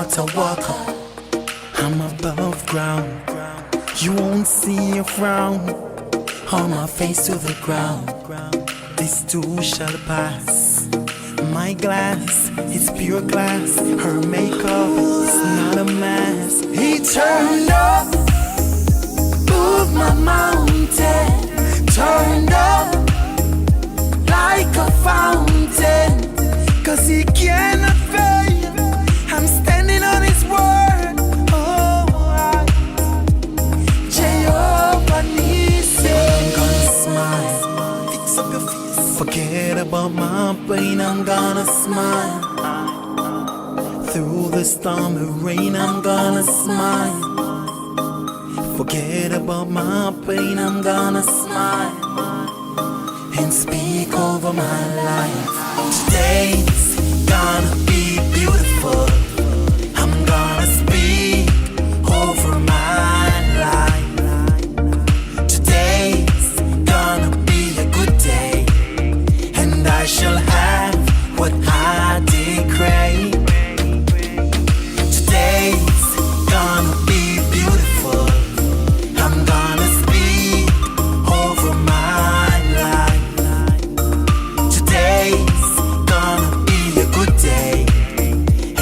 water walker. I'm above ground. You won't see a frown on my face to the ground. This too shall pass. My glass is pure glass. Her makeup is not a mask. He turned up, moved my mountain. Turned up like a fountain. 'Cause he cannot fail. I'm standing on his word. Oh, Jehovah Nissi. I'm gonna smile. Fix up your face. Forget about my pain. I'm gonna smile. Through the storm and rain, I'm gonna smile. Forget about my pain. I'm gonna smile and speak over my life. Today's gonna be beautiful. I'm gonna speak over my life. Today's gonna be a good day, and I shall have what I decree. Today's gonna be beautiful. I'm gonna speak over my life. Today's gonna be a good day,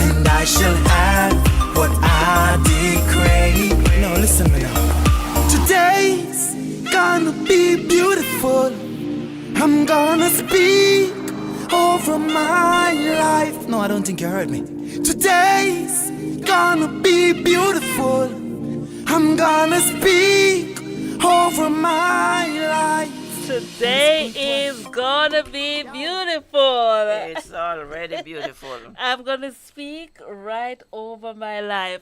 and I shall have what I decree. No, listen to me now. Today's gonna be beautiful. I'm gonna speak over my life. No, I don't think you heard me. Today's gonna be beautiful. I'm gonna speak over my life. Today is gonna be beautiful. It's already beautiful. I'm gonna speak right over my life.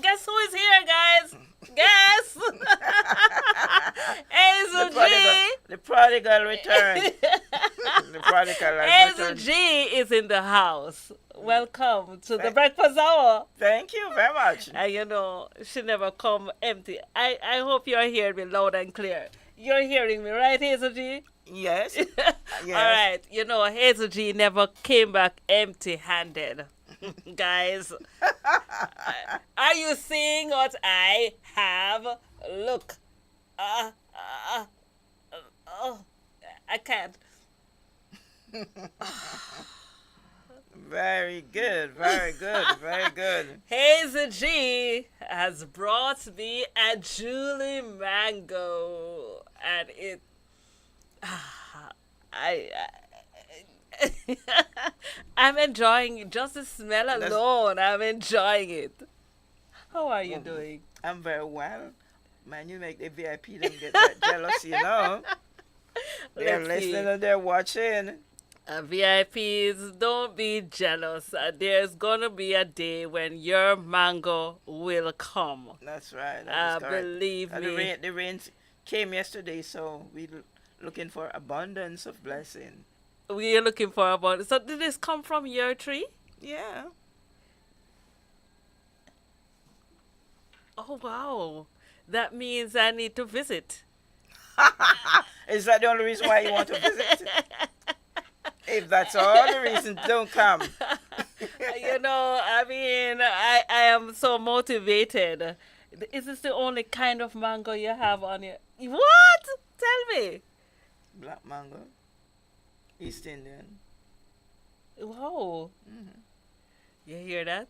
Guess who is here, guys? Guess? Hazel G. The prodigal returned. The prodigal has Hazel returned. G is in the house. Welcome to the breakfast hour. Thank you very much. And you know, she never come empty. I hope you're hearing me loud and clear. You're hearing me, right, Hazel G? Yes. Yes. All right. You know, Hazel G never came back empty-handed. Guys, are you seeing what I have? Look. Oh, I can't. Very good. Very good. Very good. Hazel G has brought me a Julie mango, and it. I'm enjoying just the smell alone. I'm enjoying it. How are you doing? I'm very well. Man, you make the VIP them get that jealous, you know. They're listening and they're watching. VIPs, don't be jealous. There's gonna be a day when your mango will come. That's right. That is correct. Believe and me. The rains came yesterday, so we're looking for abundance of blessing. We are looking for abundance. So did this come from your tree? Yeah. Oh wow, that means I need to visit. Is that the only reason why you want to visit? If that's all the reason, don't come. You know, I mean, I am so motivated. Is this the only kind of mango you have on your... What? Tell me. Black mango. East Indian. Wow. Mm-hmm. You hear that?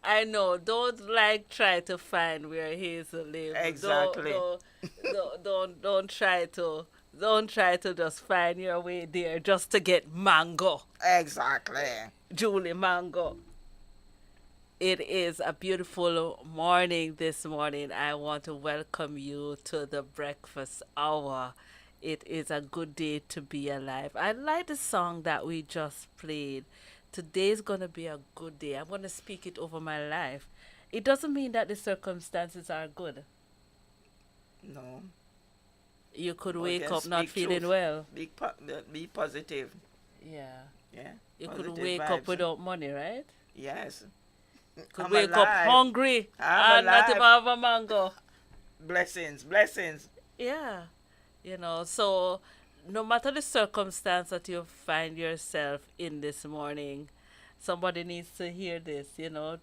I know. Don't try to find where Hazel lives. Exactly. Don't try to. Don't try to just find your way there just to get mango. Exactly. Julie mango. It is a beautiful morning this morning. I want to welcome you to the breakfast hour. It is a good day to be alive. I like the song that we just played. Today's going to be a good day. I'm going to speak it over my life. It doesn't mean that the circumstances are good. No. You could Well, wake yes, up not speak feeling truth. well. Be positive. Yeah. Yeah. You Positive could wake vibes. up without money, right? Yes. Could I'm wake up alive. hungry I'm and not even alive. have a mango. Blessings. Blessings. Yeah. You know, so no matter the circumstance that you find yourself in this morning, Somebody needs to hear this,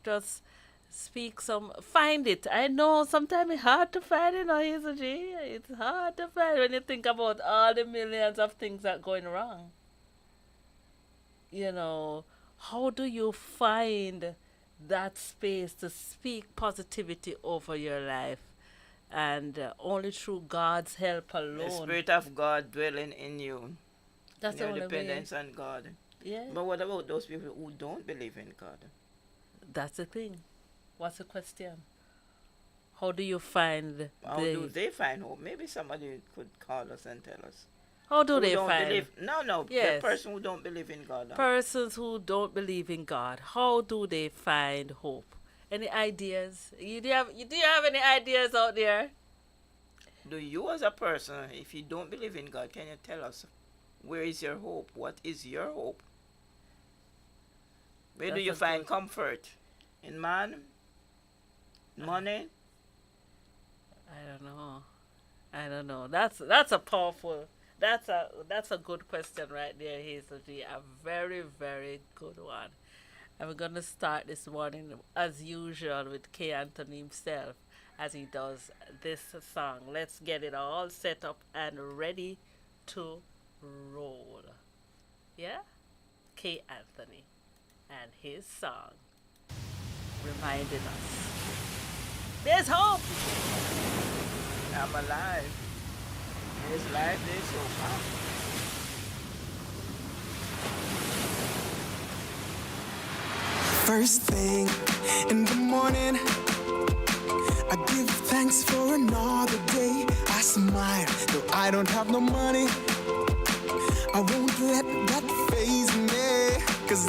just speak find it. I know sometimes it's hard to find it, Hazel G. It's hard to find when you think about all the millions of things that going wrong. You know, how do you find that space to speak positivity over your life? And only through God's help The alone. Spirit of God dwelling in you. That's the Your only way. dependence on God. Yeah, But what about those people who don't believe in God? that's the thing. What's the question? How do you find How do they find hope? Maybe somebody could call us and tell us. how do Who they don't find believe? No, Yes. the person who don't believe in God. persons who don't believe in God? How do they find hope? Any ideas? Do you have any ideas out there? Do you as a person, if you don't believe in God, can you tell us where is your hope? What is your hope? Where do That's you a find good- comfort? In man? Money? I don't know. That's a powerful. That's a good question right there, Hazel G. A very very good one. And we're gonna start this morning as usual with K. Anthony himself as he does this song. Let's get it all set up and ready to roll. Yeah, K. Anthony and his song reminding us there's hope. I'm alive. There's life, there's hope. First thing in the morning, I give thanks for another day. I smile, though I don't have no money. I won't let that faze me, 'cause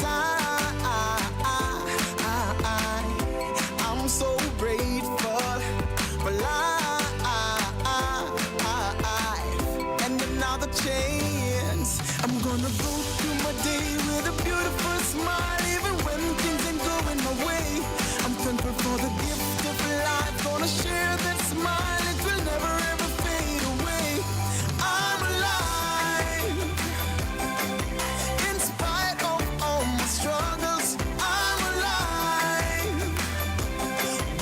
I'm so grateful for life and another chance. I'm gonna go through my day with a beautiful smile, even when things ain't going my way. I'm thankful for the gift of life, gonna share that smile, it will never ever fade away. I'm alive, in spite of all my struggles. I'm alive,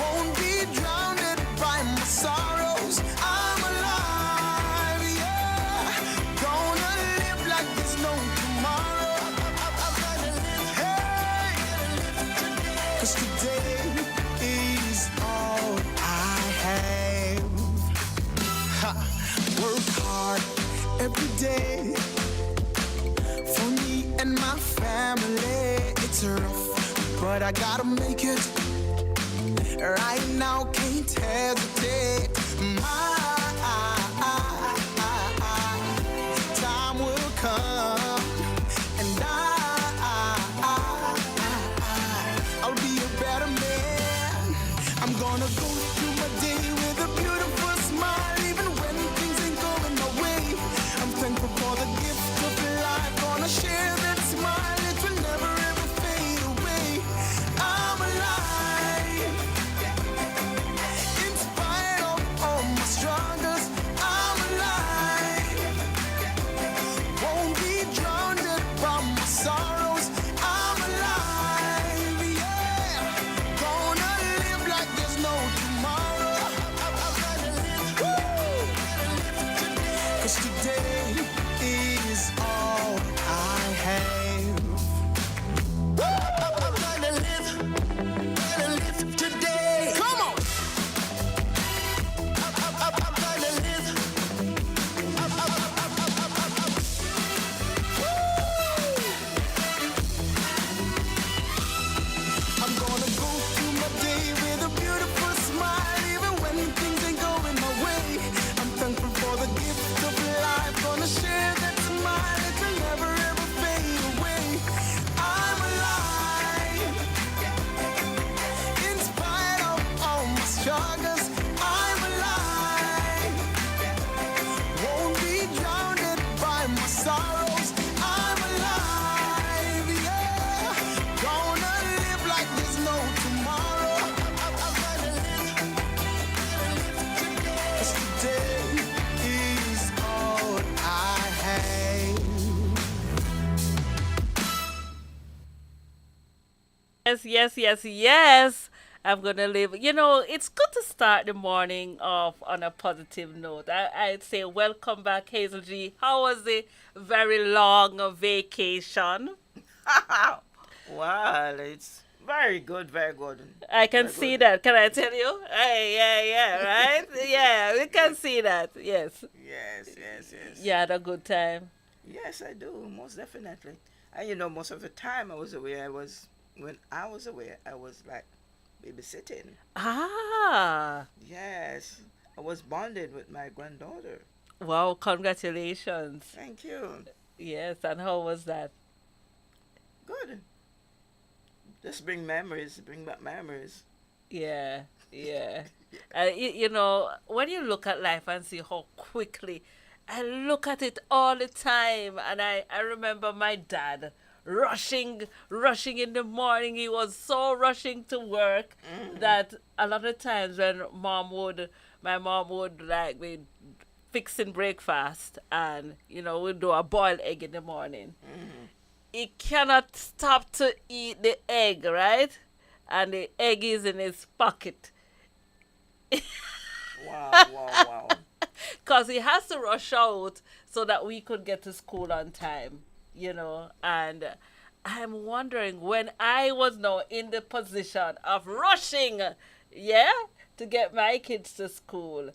won't be drowned by my sorrows. I'm alive, yeah, gonna live like there's no tomorrow. Hey, 'cause today is all I have. Ha. Work hard every day for me and my family. It's rough, but I gotta make it. Right now, can't hesitate. My time will come, and I'll be a better man. I'm gonna go through my day with a beautiful smile, even when things ain't going my way. I'm thankful for the gift of life, gonna share that smile, it will never ever fade away. I'm alive, in spite of all my struggles. I'm alive, won't be drowned by my sorrows. I'm alive, yeah, gonna live like there's no tomorrow. Woo! 'Cause today is all I have. I'm gonna live today. Come on! I'm gonna live. I'm gonna go through my day with a beautiful smile, even when things ain't going my way. I'm thankful for the gift of life, gonna share that smile, it will never ever fade away. I'm alive, in spite of all my struggles. I'm alive, won't be drowned by my sorrows. I'm alive, yeah, gonna live like there's no tomorrow. 'Cause today is all I have. Yes. I'm gonna live. It's good to start the morning off on a positive note. I'd say welcome back, Hazel G. How was the very long vacation? Well, it's very good, very good, I can very see good. that. Can I tell you? Hey, yeah, right? Yeah, we can Yes, see that. Yes. yes. You had a good time. Yes, I do, most definitely. And most of the time when I was away, I was like babysitting. Ah, Yes, I was bonded with my granddaughter. wow, congratulations. Thank you. Yes, and how was that? Good. Just bring back memories. Yeah, yeah. When you look at life and see how quickly, I look at it all the time, and I remember my dad rushing in the morning. He was so rushing to work that a lot of times when my mom would like be fixing breakfast, and we'd do a boiled egg in the morning. Hmm. He cannot stop to eat the egg, right? And the egg is in his pocket. Wow, wow, wow. Because he has to rush out so that we could get to school on time. And I'm wondering when I was now in the position of rushing, yeah, to get my kids to school.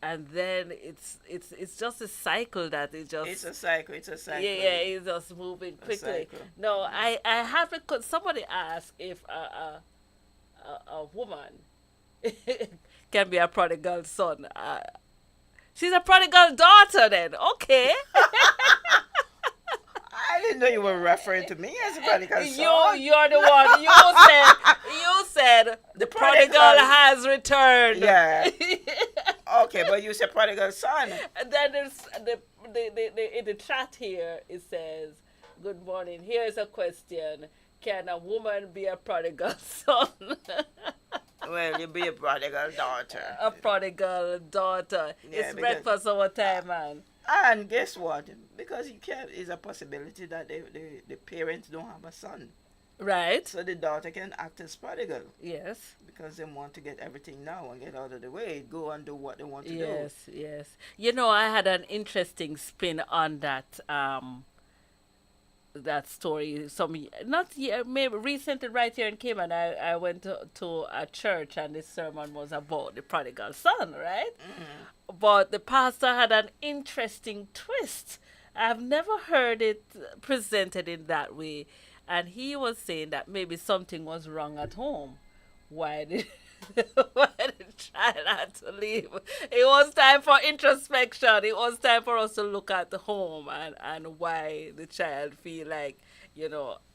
And then it's just a cycle that it just It's a cycle. It's a cycle. yeah, it's just moving A quickly. cycle. No, I haven't. Somebody asked if a woman can be a prodigal son. She's a prodigal daughter then. Okay. I didn't know you were referring to me as a prodigal son. You're the one. You said The the prodigal prodigal. has returned. Yeah. Okay, but you said prodigal son. And then there's in the chat here it says, "Good morning. Here's a question: Can a woman be a prodigal son?" Well, you be a prodigal daughter. A prodigal daughter. Yeah, It's because breakfast our time, man. and guess what? Because you can't, it's a possibility that the parents don't have a son, Right? so the daughter can act as prodigal Yes. because they want to get everything now and get out of the way, go and do what they want to do. Yes. I had an interesting spin on that story not yet, maybe recently right here in Cayman. I went to a church, and the sermon was about the prodigal son, right? But the pastor had an interesting twist. I've never heard it presented in that way. And he was saying that maybe something was wrong at home. Why did why the child had to leave? It was time for introspection. It was time for us to look at the home, and why the child feel like,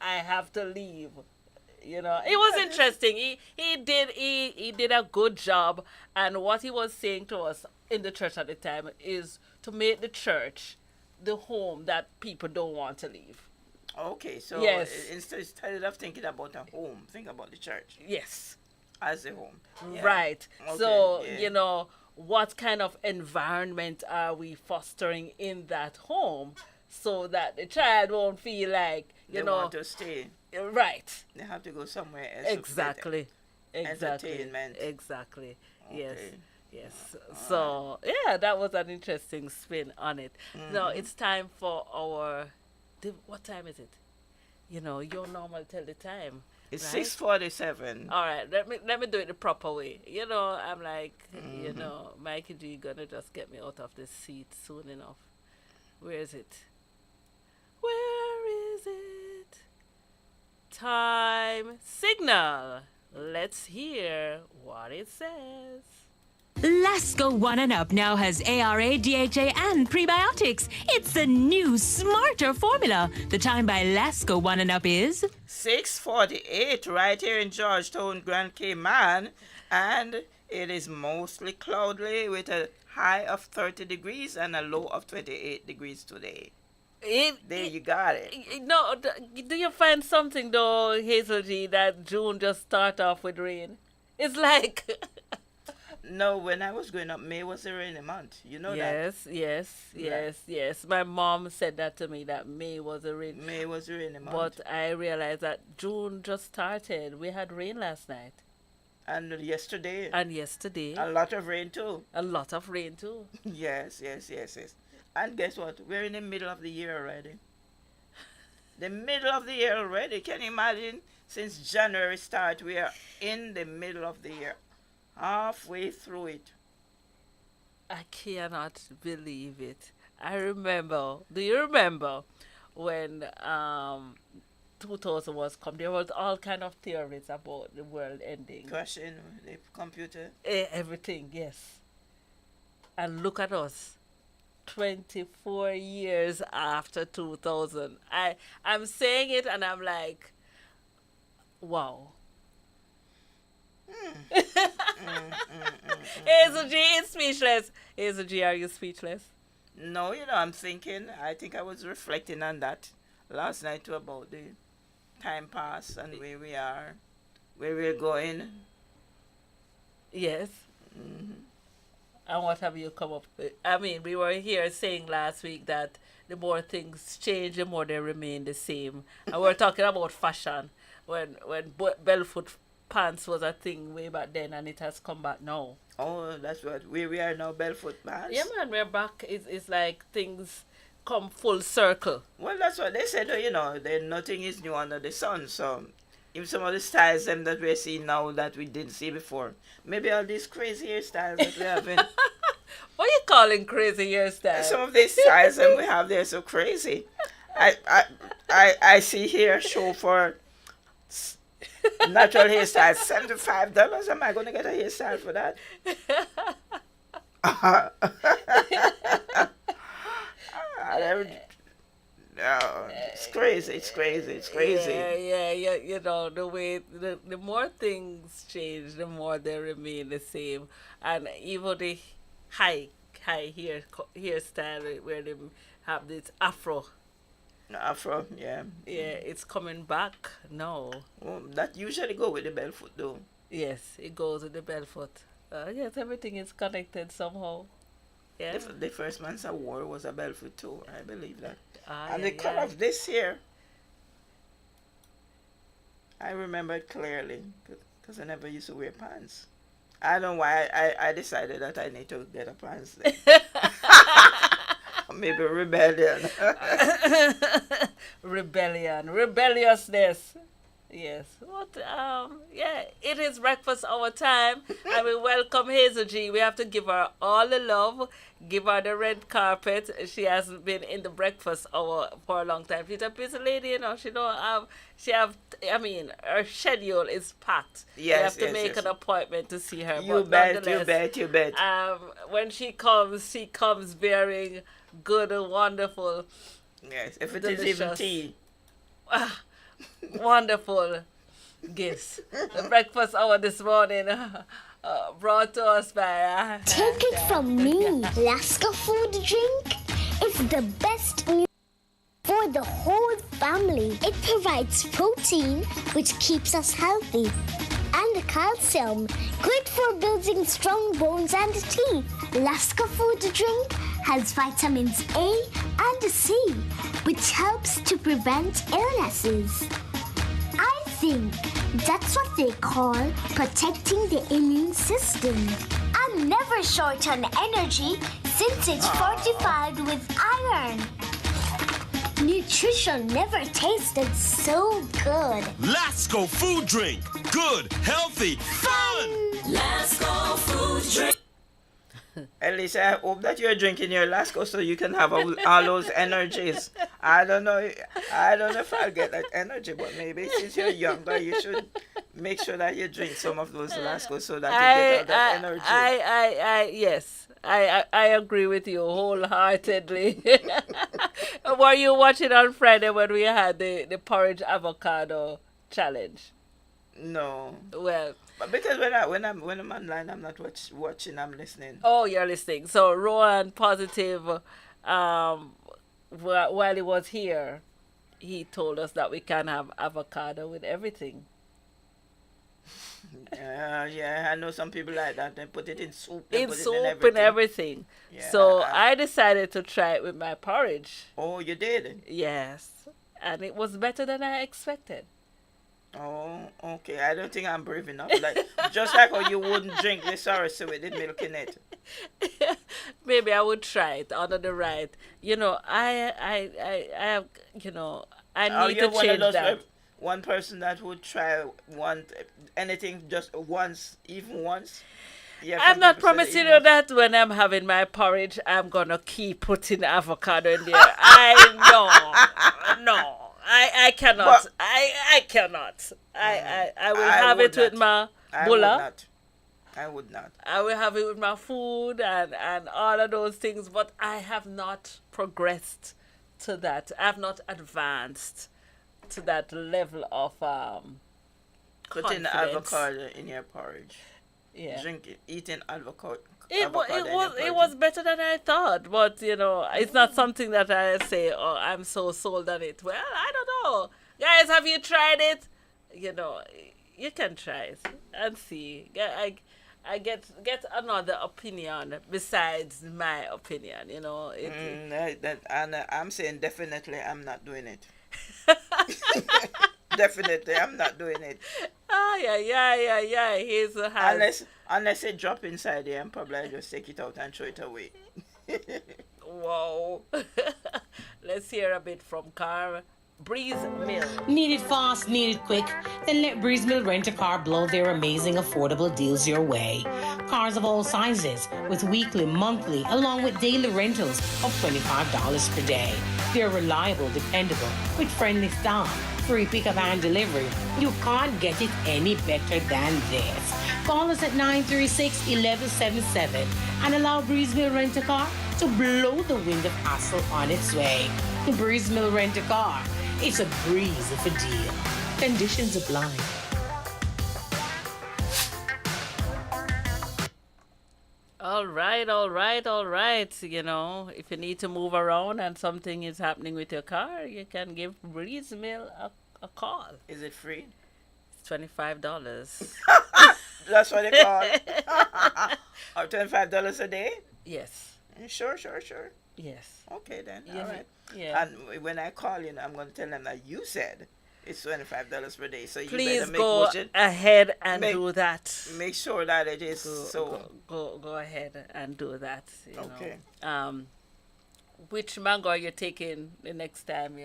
I have to leave. It was interesting. He did a good job, and what he was saying to us in the church at the time is to make the church the home that people don't want to leave. Okay, so Yes. instead of thinking about a home, think about the church Yes. as a home. Yeah. Right. Okay, So, yeah. what kind of environment are we fostering in that home so that the child won't feel like, They want to stay. right. They have to go somewhere else. to get Exactly. entertainment. Exactly. Yes. Okay. Yes. So, yeah, that was an interesting spin on it. Now, Mhm. it's time for what time is it? Your normal tell the time. It's Right? 6:47. All right, let me do it the proper way. I'm like, Mhm. Mikey G gonna just get me out of this seat soon enough. Where is it? Where is it? Time signal. Let's hear what it says. Lasco One and Up now has ARA, DHA, and prebiotics. It's the new, smarter formula. The time by Lasco One and Up is 6:48 right here in Georgetown, Grand Cayman, and it is mostly cloudy with a high of 30 degrees and a low of 28 degrees today. There you got it. No, do you find something though, Hazel G, that June just start off with rain? It's like No, when I was growing up, May was a rainy month. You know that. Yes. My mom said that to me that May was a rain, May was a rainy month. but I realized that June just started. We had rain last night And yesterday, and yesterday, a lot of rain too. a lot of rain too. Yes. And guess what? We're in the middle of the year already. The middle of the year already. Can you imagine? Since January start, we are in the middle of the year. Halfway through it. I cannot believe it. I remember. Do you remember when 2000 was come? There was all kind of theories about the world ending. Crashing the computer. Everything, yes. And look at us. 24 years after 2000. I'm saying it and I'm like, wow. Hazel G is speechless. Hazel G, are you speechless? No, I'm thinking. I think I was reflecting on that last night too about the time pass and where we are, where we're going. Yes. And what have you come up with? I mean, we were here saying last week that the more things change, the more they remain the same. And we're talking about fashion when barefoot pants was a thing way back then, and it has come back now. Oh, that's what we are now, barefoot pants. Yeah, man, we're back. It's like things come full circle. Well, that's what they said. Nothing is new under the sun. So, even some of the styles them that we're seeing now that we didn't see before. Maybe all these crazy hairstyles that we have in. What are you calling crazy hairstyles? Some of these styles that we have, they're so crazy. I see here show for natural hairstyles, $75. Am I going to get a hairstyle for that? No, it's crazy. Yeah. The way the more things change, the more they remain the same, and even the high hairstyle where they have this afro. Afro, yeah. Yeah, it's coming back now. Well, that usually go with the barefoot though. Yes, it goes with the barefoot. Yes, everything is connected somehow. Yeah. The first man's I wore was a barefoot too. I believe that. Ah, And yeah, the color yeah. of this here, I remember it clearly because I never used to wear pants. I don't know why I decided that I need to get a pants then. Maybe rebellion. Rebelliousness. Yes. It is breakfast hour time, and we welcome Hazel G. We have to give her all the love, give her the red carpet. She has been in the breakfast hour for a long time. She's a busy lady, her schedule is packed. Yes, you have to yes, make yes. an appointment to see her. You but bet. nonetheless, when she comes bearing good and wonderful, Yes, if it is even delicious. tea. wonderful gifts. The breakfast hour this morning brought to us by... Take it from me, Laska food drink is the best meal for the whole family. It provides protein, which keeps us healthy, and calcium, great for building strong bones and teeth. Laska food drink has vitamins A and C, which helps to prevent illnesses. I think that's what they call protecting the immune system. I'm never short on energy since it's fortified with iron. Nutrition never tasted so good. Lasco food drink. Good, healthy, fun! Lasco food drink. Elise, I hope that you're drinking your Lasco so you can have all those energies. I don't know if I'll get that energy, but maybe since you're younger, you should make sure that you drink some of those Lasco so that you get all that energy. Yes, I agree with you wholeheartedly. Were you watching on Friday when we had the porridge avocado challenge? No. Well, But because when I'm online, I'm not watching. I'm listening. oh, you're listening. So Rowan Positive, while he was here, he told us that we can have avocado with everything. Yeah, I know some people like that. They put it in soup. They In put it soup in and everything. everything. Yeah, So I decided to try it with my porridge. Oh, you did? Yes. And it was better than I expected. Oh, okay. I don't think I'm brave enough. Like just like how you wouldn't drink the sorrel with the milk in it. Maybe I would try it under the right. I have, I Are need you to one of change those that. one person that would try anything just once, even once? Yeah, I'm some not people say that promising even you once. that when I'm having my porridge, I'm gonna keep putting avocado in there. I know, no, I cannot. But I cannot. I will I have would it with not. my I would bulla. not. I would not. I will have it with my food and all of those things, but I have not progressed to that. I have not advanced to that level of Putting confidence. avocado in your porridge. Yeah. Drink it. Eating avocado. It was avocado it in was your it porridge. was better than I thought, but it's not something that I say, oh, I'm so sold on it. Well, I don't know, guys. Have you tried it? You can try it and see. I get another opinion besides my opinion. I'm saying definitely I'm not doing it. Definitely I'm not doing it. Yeah. Hazel has. Unless it drop inside there, and probably I just take it out and throw it away. Whoa. Let's hear a bit from Car Breeze Mill. Need it fast, need it quick? Then let Breeze Mill Rent a Car blow their amazing affordable deals your way. Cars of all sizes with weekly, monthly, along with daily rentals of $25 per day. They're reliable, dependable, with friendly staff, free pickup and delivery. You can't get it any better than this. Call us at 936-1177 and allow Breeze Mill Rent a Car to blow the wind of hassle on its way. Breeze Mill Rent a Car. It's a breeze of a deal. Conditions apply. All right. If you need to move around and something is happening with your car, you can give Breeze Mill a call. Is it free? It's $25. That's what they call it. Or $25 a day? Yes. Sure. Yes. Okay then. Yeah. All right. Yeah. And when I call you, I'm going to tell them that you said it's $25 per day. So you Please better go ahead and do that. Make sure that it is so. Go ahead and do that. Okay. Which mango are you taking the next time?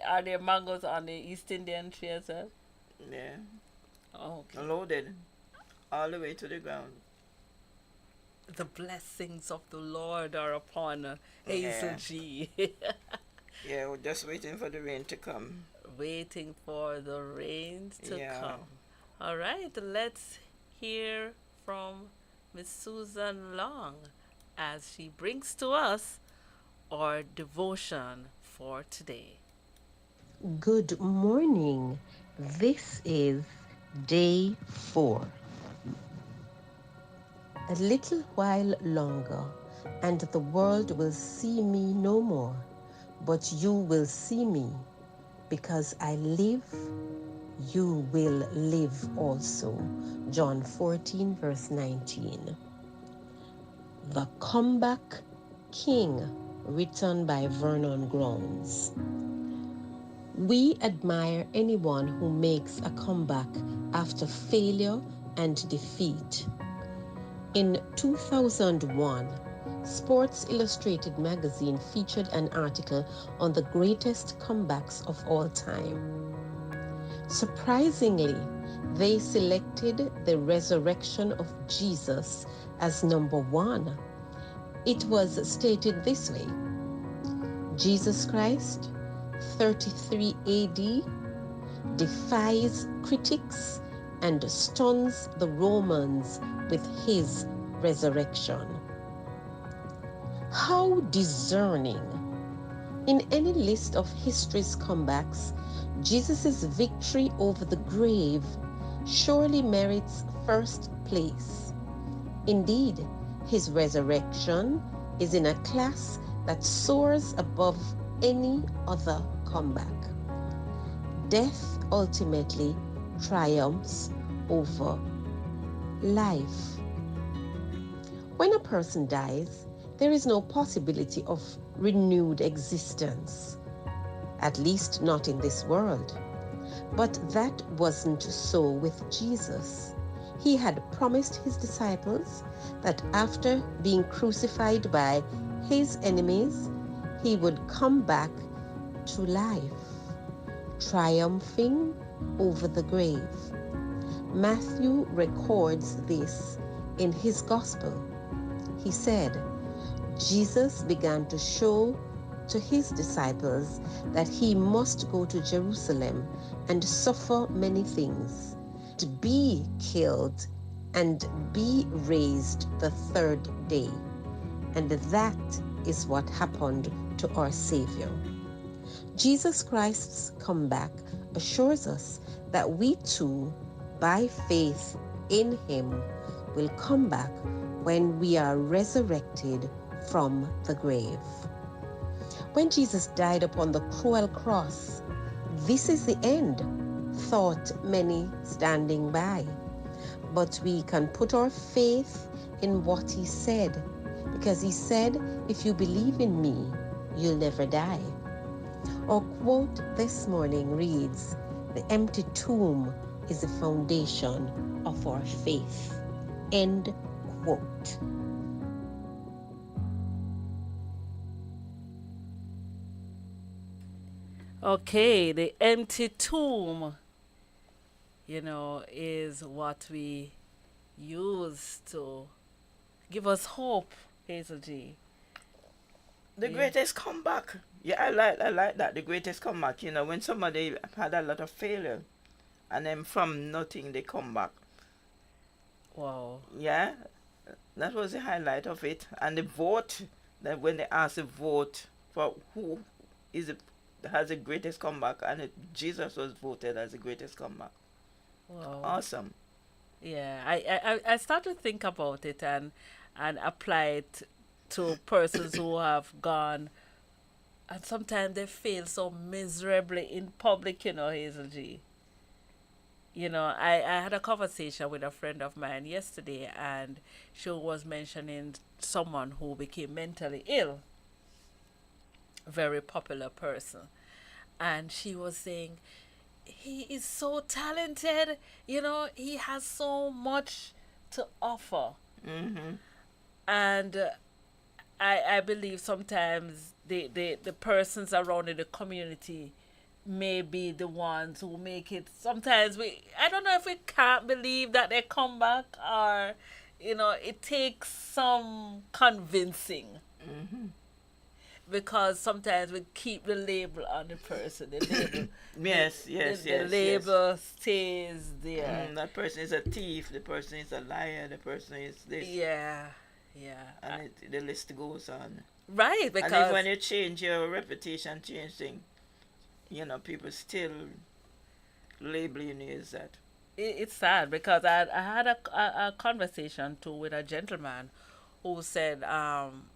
Are there mangoes on the East Indian tree as well? Yeah. Oh, okay. Loaded all the way to the ground. The blessings of the Lord are upon Hazel Yeah. G. Yeah, we're just waiting for the rain to come. Waiting for the rains to Yeah. come. All right, let's hear from Miss Susan Long as she brings to us our devotion for today. Good morning. This is day 4. A little while longer, and the world will see me no more, but you will see me. Because I live, you will live also. John 14, verse 19. The Comeback King, written by Vernon Grounds. We admire anyone who makes a comeback after failure and defeat. In 2001, Sports Illustrated magazine featured an article on the greatest comebacks of all time. Surprisingly, they selected the resurrection of Jesus as number 1. It was stated this way: Jesus Christ, 33 AD, defies critics and stuns the Romans with his resurrection. How discerning! In any list of history's comebacks, Jesus' victory over the grave surely merits first place. Indeed, his resurrection is in a class that soars above any other comeback. Death ultimately triumphs over life. When a person dies, there is no possibility of renewed existence, at least not in this world. But that wasn't so with Jesus. He had promised his disciples that after being crucified by his enemies, he would come back to life, triumphing over the grave. Matthew records this in his gospel. He said, Jesus began to show to his disciples that he must go to Jerusalem and suffer many things, to be killed and be raised the third day. And that is what happened to our Savior. Jesus Christ's comeback assures us that we too, by faith in him, will come back when we are resurrected from the grave. When Jesus died upon the cruel cross, this is the end, thought many standing by. But we can put our faith in what he said, because he said, if you believe in me, you'll never die. Our quote this morning reads, the empty tomb is the foundation of our faith. End quote. Okay, the empty tomb, is what we use to give us hope, Hazel G. The greatest comeback. Yeah, I like that. The greatest comeback. When somebody had a lot of failure, and then from nothing they come back. Wow. Yeah, that was the highlight of it. And the vote, that when they asked the vote for who has the greatest comeback, and Jesus was voted as the greatest comeback. Wow. Awesome. Yeah, I start to think about it and apply it to persons who have gone, and sometimes they fail so miserably in public, Hazel G. I had a conversation with a friend of mine yesterday, and she was mentioning someone who became mentally ill, a very popular person. And she was saying, he is so talented, he has so much to offer. Mm-hmm. And I believe sometimes the persons around in the community may be the ones who make it. Sometimes I don't know if we can't believe that they come back, or, it takes some convincing. Mm-hmm. Because sometimes we keep the label on the person. The label, yes. The label stays there. That person is a thief. The person is a liar. The person is this. Yeah. And the list goes on. Right, because and even when you change your reputation, change things, people still labeling you as that. It's sad, because I had a conversation too with a gentleman who said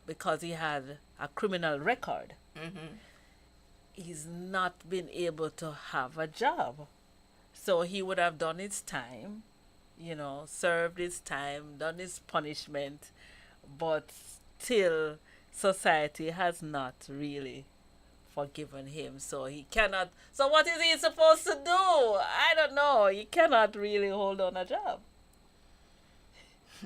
because he had a criminal record, Mm-hmm. he's not been able to have a job. So he would have done his time, served his time, done his punishment, but still society has not really forgiven him. So he cannot. So what is he supposed to do? I don't know. He cannot really hold on a job.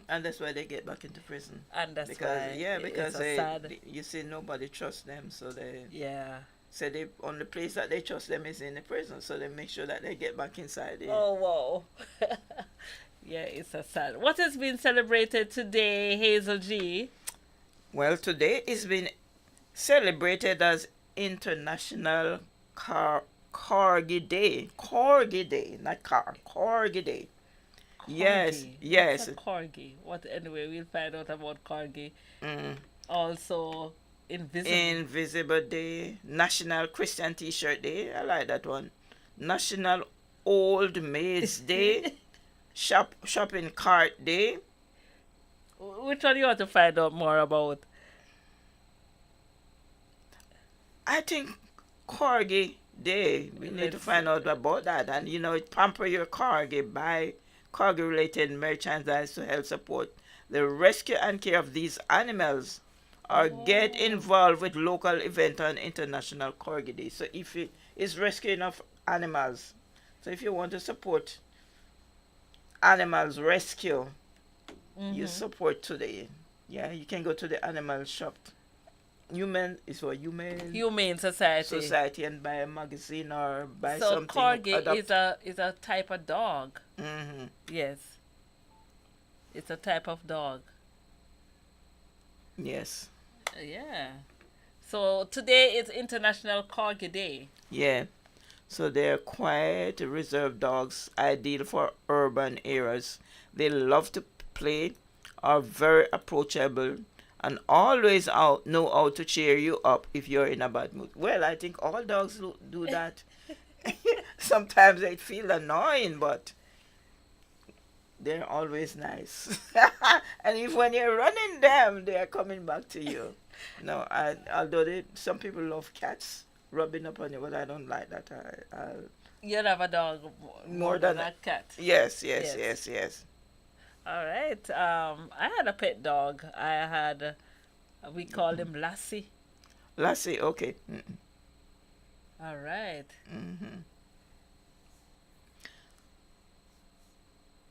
And that's why they get back into prison. And that's because why because it's sad. you see, nobody trusts them, so they so they only place that they trust them is in the prison, so they make sure that they get back inside it. Oh wow. Yeah, it's a sad. What has been celebrated today, Hazel G? Well, today is been celebrated as International Corgi Day. Corgi Day, not car. Corgi Day. Yes. What's a corgi? Anyway, we'll find out about corgi. Also, Invisible Day. National Christian T-shirt Day. I like that one. National Old Maids Day. Shopping Cart Day. Which one you want to find out more about? I think Corgi day. We need to Let's find out about that. And pamper your corgi, buy corgi related merchandise to help support the rescue and care of these animals, or get involved with local event on International Corgi Day. So if it is rescuing of animals, so if you want to support animals rescue, you support today. Yeah, you can go to the animal shop. Humane Society, and buy a magazine or buy So something. corgi is a type of dog. Mm-hmm. Yes. It's a type of dog. Yes. Yeah. So today is International Corgi Day. Yeah. So they're quiet, reserved dogs, ideal for urban areas. They love to play, are very approachable, and always know how to cheer you up if you're in a bad mood. Well, I think all dogs do that. Sometimes they feel annoying, but they're always nice. And if when you're running them, they're coming back to you. No, although some people love cats rubbing up on you, but I don't like that. You have a dog more than a cat. Yes. All right. I had a pet dog. We called him Lassie. Lassie, okay. All right. Mm-hmm.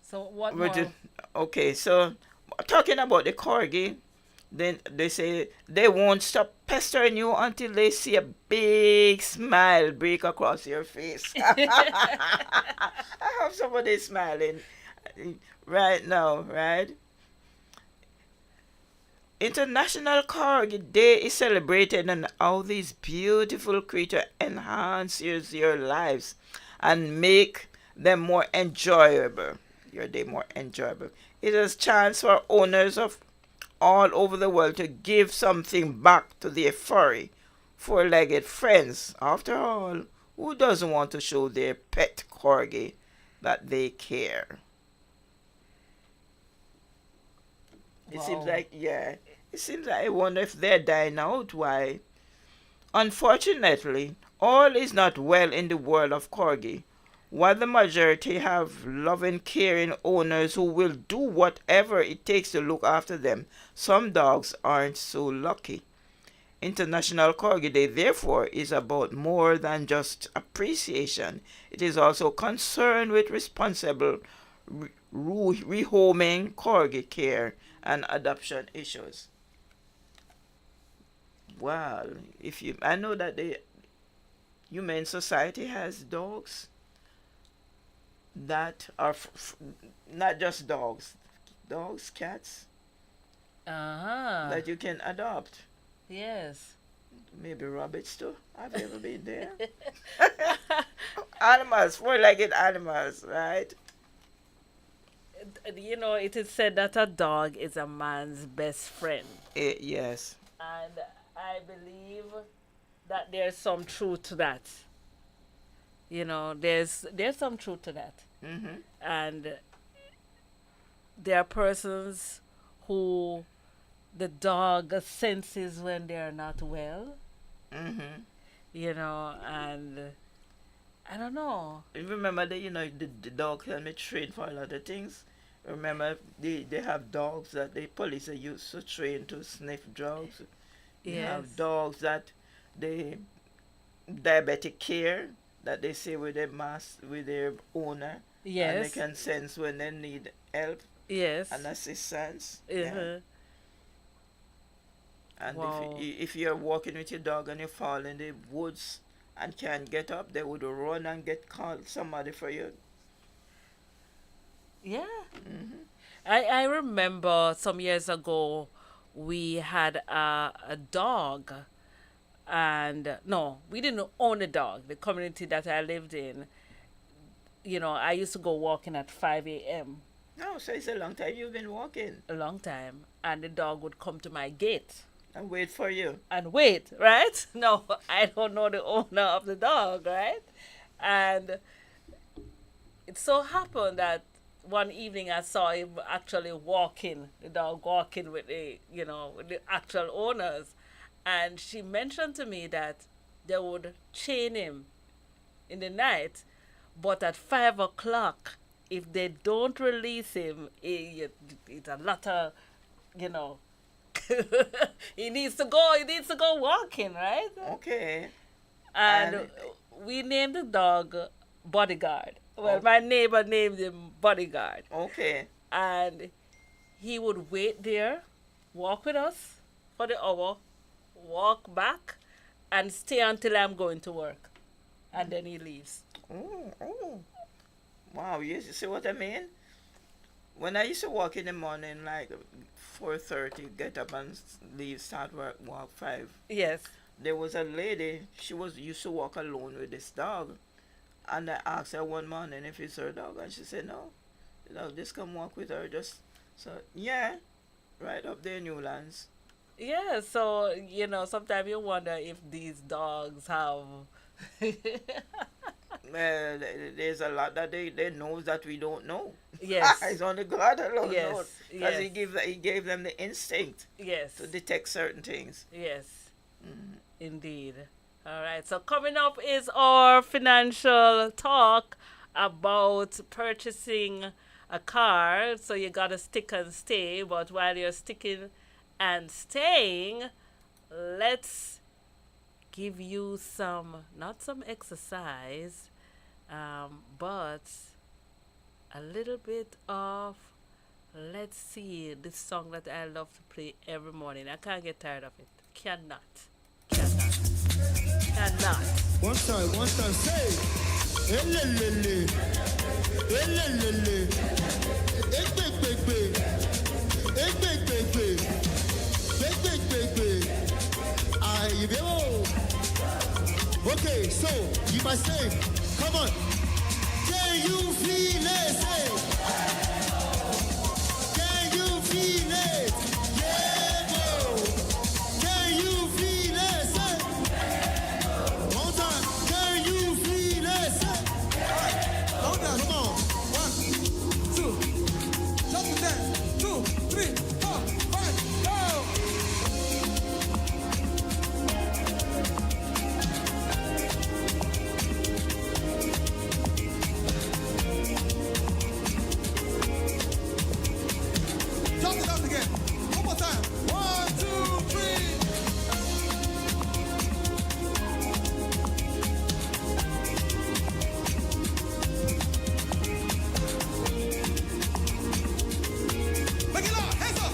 So what more? Okay, so talking about the corgi, then they say they won't stop pestering you until they see a big smile break across your face. I have somebody smiling right now, right? International Corgi Day is celebrated, and how these beautiful creatures enhance your lives and make them more enjoyable. Your day more enjoyable. It is a chance for owners of all over the world to give something back to their furry, four-legged friends. After all, who doesn't want to show their pet corgi that they care? It seems like, I wonder if they're dying out. Why? Unfortunately, all is not well in the world of corgi. While the majority have loving, caring owners who will do whatever it takes to look after them, some dogs aren't so lucky. International Corgi Day, therefore, is about more than just appreciation. It is also concerned with responsible rehoming, corgi care, and adoption issues. Well, I know that the Humane Society has dogs that are not just dogs, cats that you can adopt. Yes. Maybe rabbits too. Have you ever been there? Animals, four-legged animals, right? It is said that a dog is a man's best friend. Yes. And I believe that there's some truth to that. There's some truth to that. Mm-hmm. And there are persons who the dog senses when they're not well. Mm-hmm. And I don't know. Remember that the dog can be trained for a lot of things. Remember they have dogs that the police are used to train to sniff drugs. You have dogs that they diabetic care that they say with their owner. Yes. And they can sense when they need help. Yes. And assistance. Yeah. And wow. if you're walking with your dog and you fall in the woods and can't get up, they would run and call somebody for you. Yeah. Mm-hmm. I remember some years ago we had a dog, and no, we didn't own a dog. The community that I lived in, I used to go walking at 5 a.m. No, so it's a long time you've been walking. A long time. And the dog would come to my gate. And wait for you. And wait, right? No, I don't know the owner of the dog, right? And it so happened that one evening I saw him actually the dog walking with with the actual owners. And she mentioned to me that they would chain him in the night. But at 5 o'clock, if they don't release him, it's a lot of, you know, he needs to go. He needs to go walking, right? Okay. And And- we named the dog Bodyguard. Well, Oh. my neighbor named him Bodyguard, Okay. and he would wait there, walk with us for the hour, walk back, and stay until I'm going to work, and then he leaves. Oh. Wow, you see what I mean? When I used to walk in the morning, like 4:30, get up and leave, start work, walk 5. Yes. There was a lady, she was used to walk alone with this dog. And I asked her one morning if it's her dog, and she said, no, the dog just come walk with her, just, so, yeah, right up there in Newlands. Yeah, so sometimes you wonder if these dogs have. There's a lot that they know that we don't know. Yes. It's only God alone Yes, knows. Because yes. he gave them the instinct Yes. to detect certain things. Yes. Indeed. All right. So coming up is our financial talk about purchasing a car. So you gotta stick and stay. But while you're sticking and staying, let's give you not some exercise, but a little bit of, let's see, this song that I love to play every morning. I can't get tired of it. Cannot. One time, say, elelele, elelele, egbegbe, egbegbe, egbegbe, ayibeo. Okay, so you must say, come on, can you feel it? Say, can you feel it? Yeah, bro. Can you feel it? Say, one time, can you feel it? Say, hold on, come on. 1, 2, jump to dance. 2, 3, 4, 5, go. Jump it up again. One more time. 1, 2, 3. Make it loud. Hands up.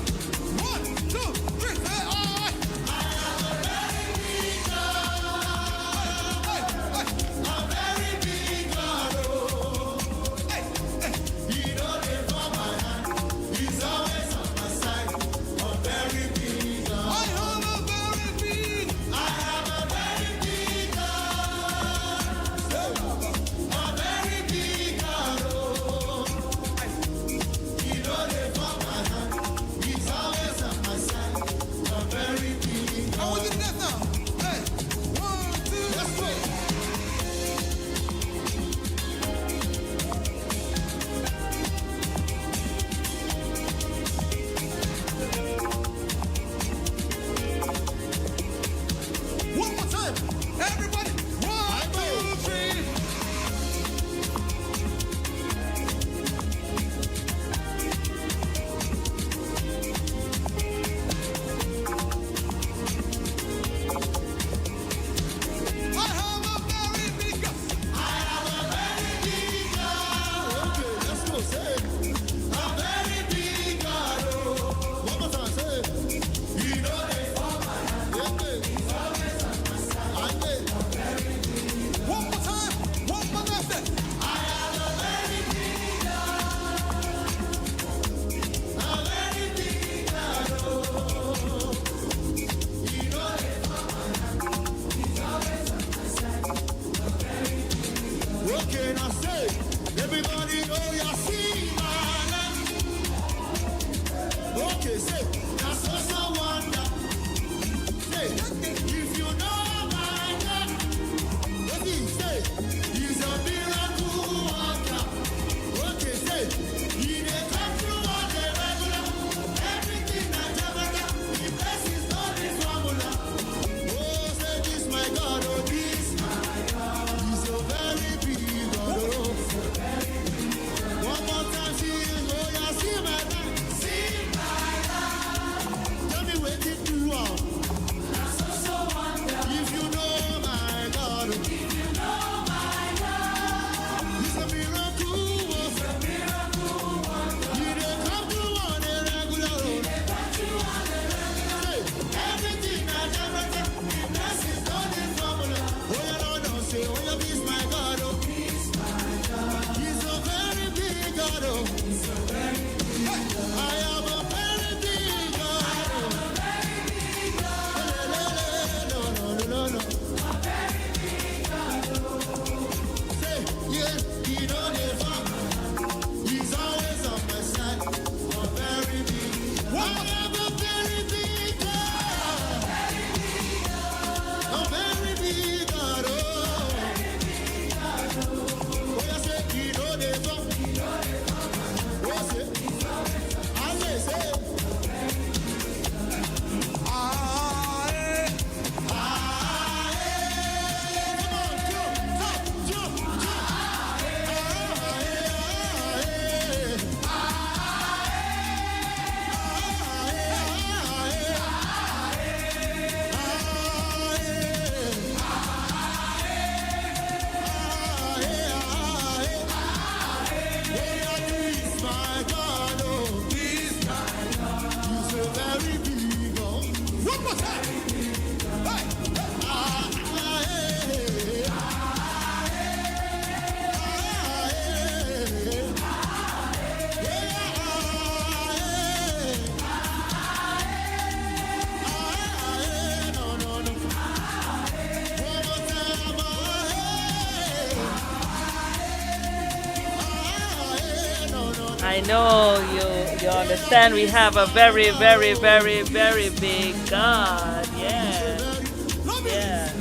1, 2, 3. Say, all right. I want you to dance now. Hey, 1, 2, let's go. One more time. Everybody. 1, 2, 3. I have a very big God. Okay, let's go. Say it. A very big God. Oh. One more time. Say it. He know they for my hand. He's always on my side. One more time. One more time. Say, I have a very big God. A very big God. Oh. He know they for my hand. He's always on my side. Okay, now say, everybody know you see my land. Okay, say, that's also wonder. Say, if you know my God, what he say, he's a miracle worker. Okay, say, he dey come through on the regular. Everything that ever done, he blesses all his formula. Oh, say this my God, oh this my God, he's so very I know you understand we have a very, very, very, very big God. Yeah. Yeah.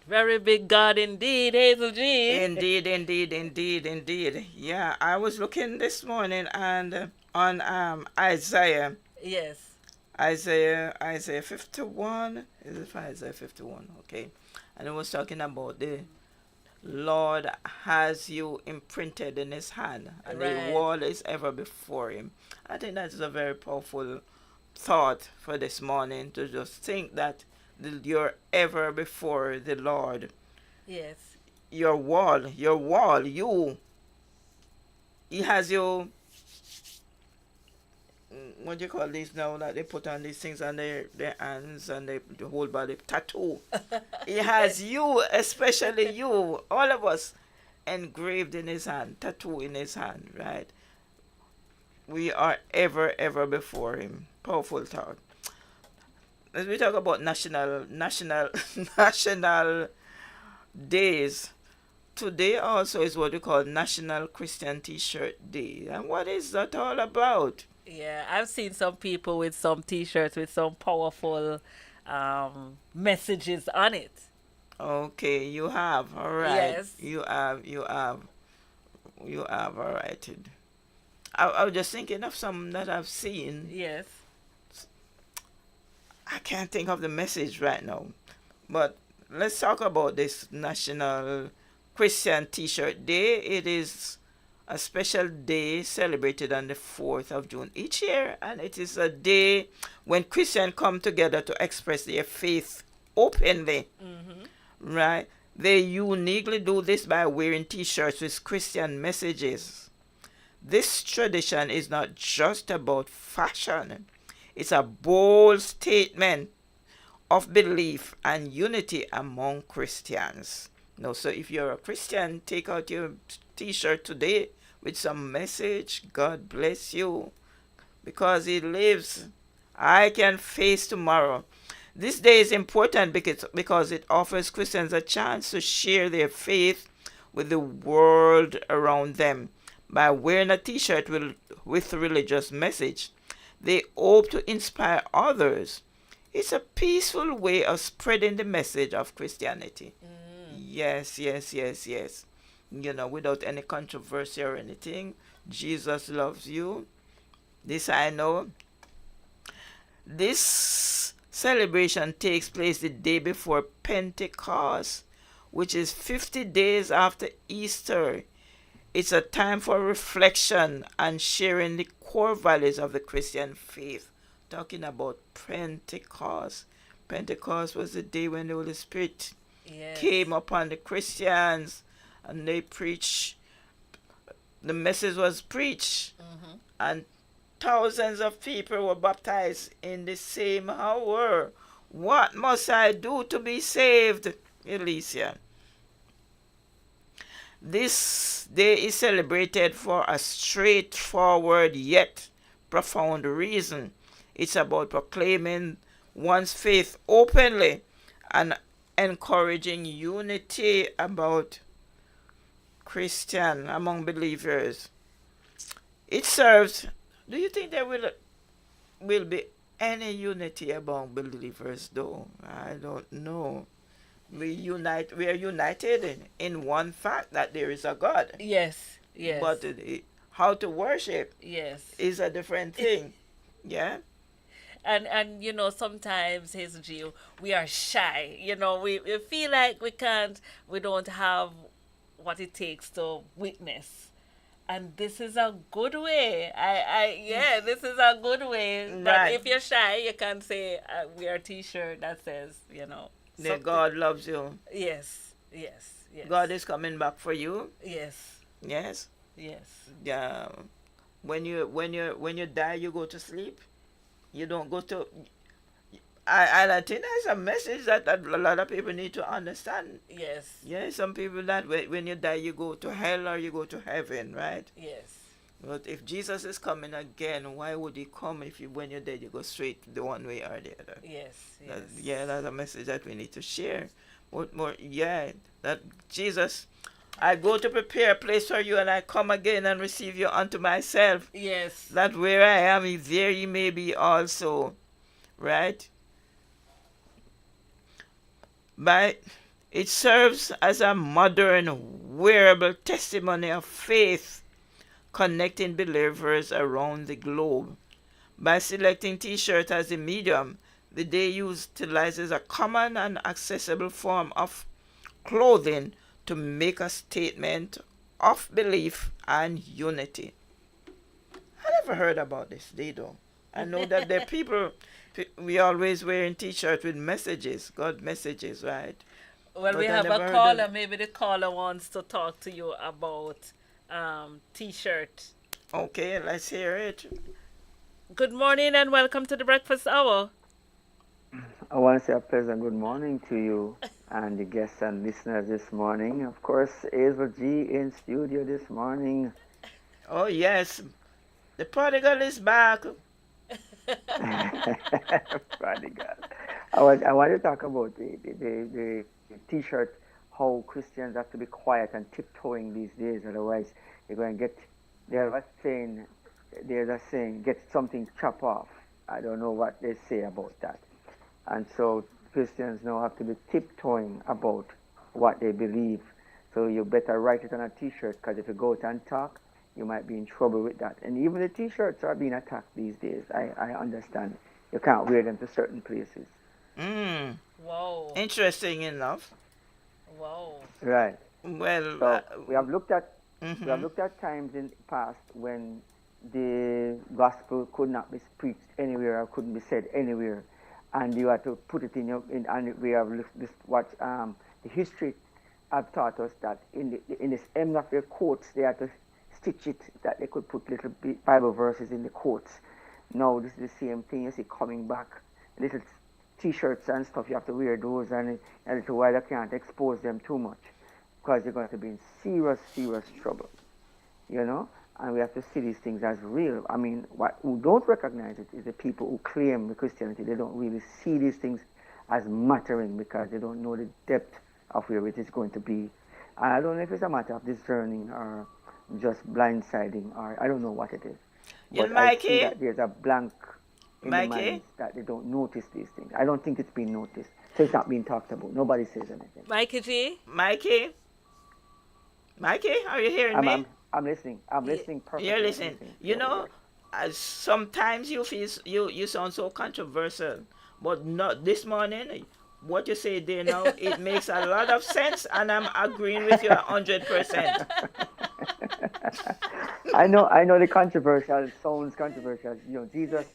Very big God indeed, Hazel G. Indeed, indeed, indeed, indeed. Yeah, I was looking this morning and on Isaiah, Yes. Isaiah 51. Is it Isaiah 51? Okay. And it was talking about the Lord has you imprinted in his hand, and Right. the wall is ever before him. I think that is a very powerful thought for this morning, to just think that you're ever before the Lord. Yes. Your wall, you, he has you. What do you call these now that they put on these things on their hands and the whole body tattoo? He has you, especially you, all of us, engraved in his hand, tattoo in his hand, right? We are ever before him. Powerful thought. As we talk about national national days, today also is what we call National Christian T-shirt Day. And what is that all about? Yeah, I've seen some people with some T-shirts with some powerful messages on it. Okay, you have. All right. Yes. You have. All right. I was just thinking of some that I've seen. Yes. I can't think of the message right now. But let's talk about this National Christian T-shirt Day. It is a special day celebrated on the 4th of June each year, and it is a day when Christians come together to express their faith openly. Right? They uniquely do this by wearing T-shirts with Christian messages. This tradition is not just about fashion. It's a bold statement of belief and unity among Christians. No, so if you're a Christian, take out your T-shirt today with some message. God bless you, because he lives. I can face tomorrow. This day is important because it offers Christians a chance to share their faith with the world around them. By wearing a T-shirt with a religious message, they hope to inspire others. It's a peaceful way of spreading the message of Christianity. Yes. Without any controversy or anything. Jesus loves you. This I know. This celebration takes place the day before Pentecost, which is 50 days after Easter. It's a time for reflection and sharing the core values of the Christian faith. Talking about Pentecost. Pentecost was the day when the Holy Spirit came upon the Christians, and they preached. The message was preached, and thousands of people were baptized in the same hour. What must I do to be saved, Elise? This day is celebrated for a straightforward yet profound reason. It's about proclaiming one's faith openly and encouraging unity among believers. It serves. Do you think there will be any unity among believers though? I don't know. We are united in one fact that there is a God. Yes. But how to worship yes is a different thing. Yeah. And sometimes his G, we are shy. We feel like we don't have what it takes to witness. And this is a good way. Yeah, this is a good way. That Right. if you're shy, you can say, wear a T-shirt that says, That something. God loves you. Yes, yes, yes, God is coming back for you. yes, Yes. yes, Yeah. When you die, you go to sleep. You don't go to. I think that's a message that a lot of people need to understand. yes, Yeah, some people that when you die, you go to hell or you go to heaven, right? yes, But if Jesus is coming again, why would he come if when you're dead, you go straight the one way or the other? yes, Yeah, yes. that's a message that we need to share. More, yeah, that Jesus, I go to prepare a place for you, and I come again and receive you unto myself. Yes. That where I am, there ye may be also, right? By it serves as a modern wearable testimony of faith, connecting believers around the globe. By selecting T-shirt as the medium, the day utilizes a common and accessible form of clothing to make a statement of belief and unity. I never heard about this, they do. I know that there are people, we always wearing T-shirt with messages, God messages, right? Well, we But I have a never heard of. caller. Maybe the caller wants to talk to you about T-shirt. Okay, let's hear it. Good morning and welcome to the breakfast hour. I want to say a pleasant good morning to you and the guests and listeners this morning. Of course, Hazel G in studio this morning. Oh yes, the prodigal is back. Prodigal. I want to talk about the T-shirt, how Christians have to be quiet and tiptoeing these days, otherwise you're going to get, there's a saying, get something chopped off. I don't know what they say about that. And so Christians now have to be tiptoeing about what they believe. So you better write it on a T-shirt, because if you go out and talk, you might be in trouble with that. And even the T-shirts are being attacked these days. I understand. You can't wear them to certain places. Mm, Whoa, interesting enough. whoa. Right. Well, So we have mhm. looked at times in the past when the gospel could not be preached anywhere or couldn't be said anywhere, and you had to put it in your and we have this what the history have taught us that in this end of their quotes they had to stitch it that they could put little Bible verses in the quotes. Now this is the same thing you see coming back. Little T-shirts and stuff, you have to wear those, and a little while you can't expose them too much because you're going to be in serious, serious trouble, you know. And we have to see these things as real. I mean, what who don't recognize it is the people who claim the Christianity. They don't really see these things as mattering because they don't know the depth of where it is going to be. And I don't know if it's a matter of discerning or just blindsiding, or I don't know what it is. Yeah, But I see Mikey, that there's a blank in the Mikey, minds that they don't notice these things. I don't think it's being noticed. So it's not being talked about. Nobody says anything. Mikey G, Mikey, Mikey, are you hearing I'm, me? I'm, I'm listening. I'm y- listening perfectly. You're I'm listening. listening. You So, know, yes. sometimes you feel you sound so controversial, but not this morning. What you say there now, it makes a lot of sense, and I'm agreeing with you 100%. I know the controversial sounds controversial. Jesus,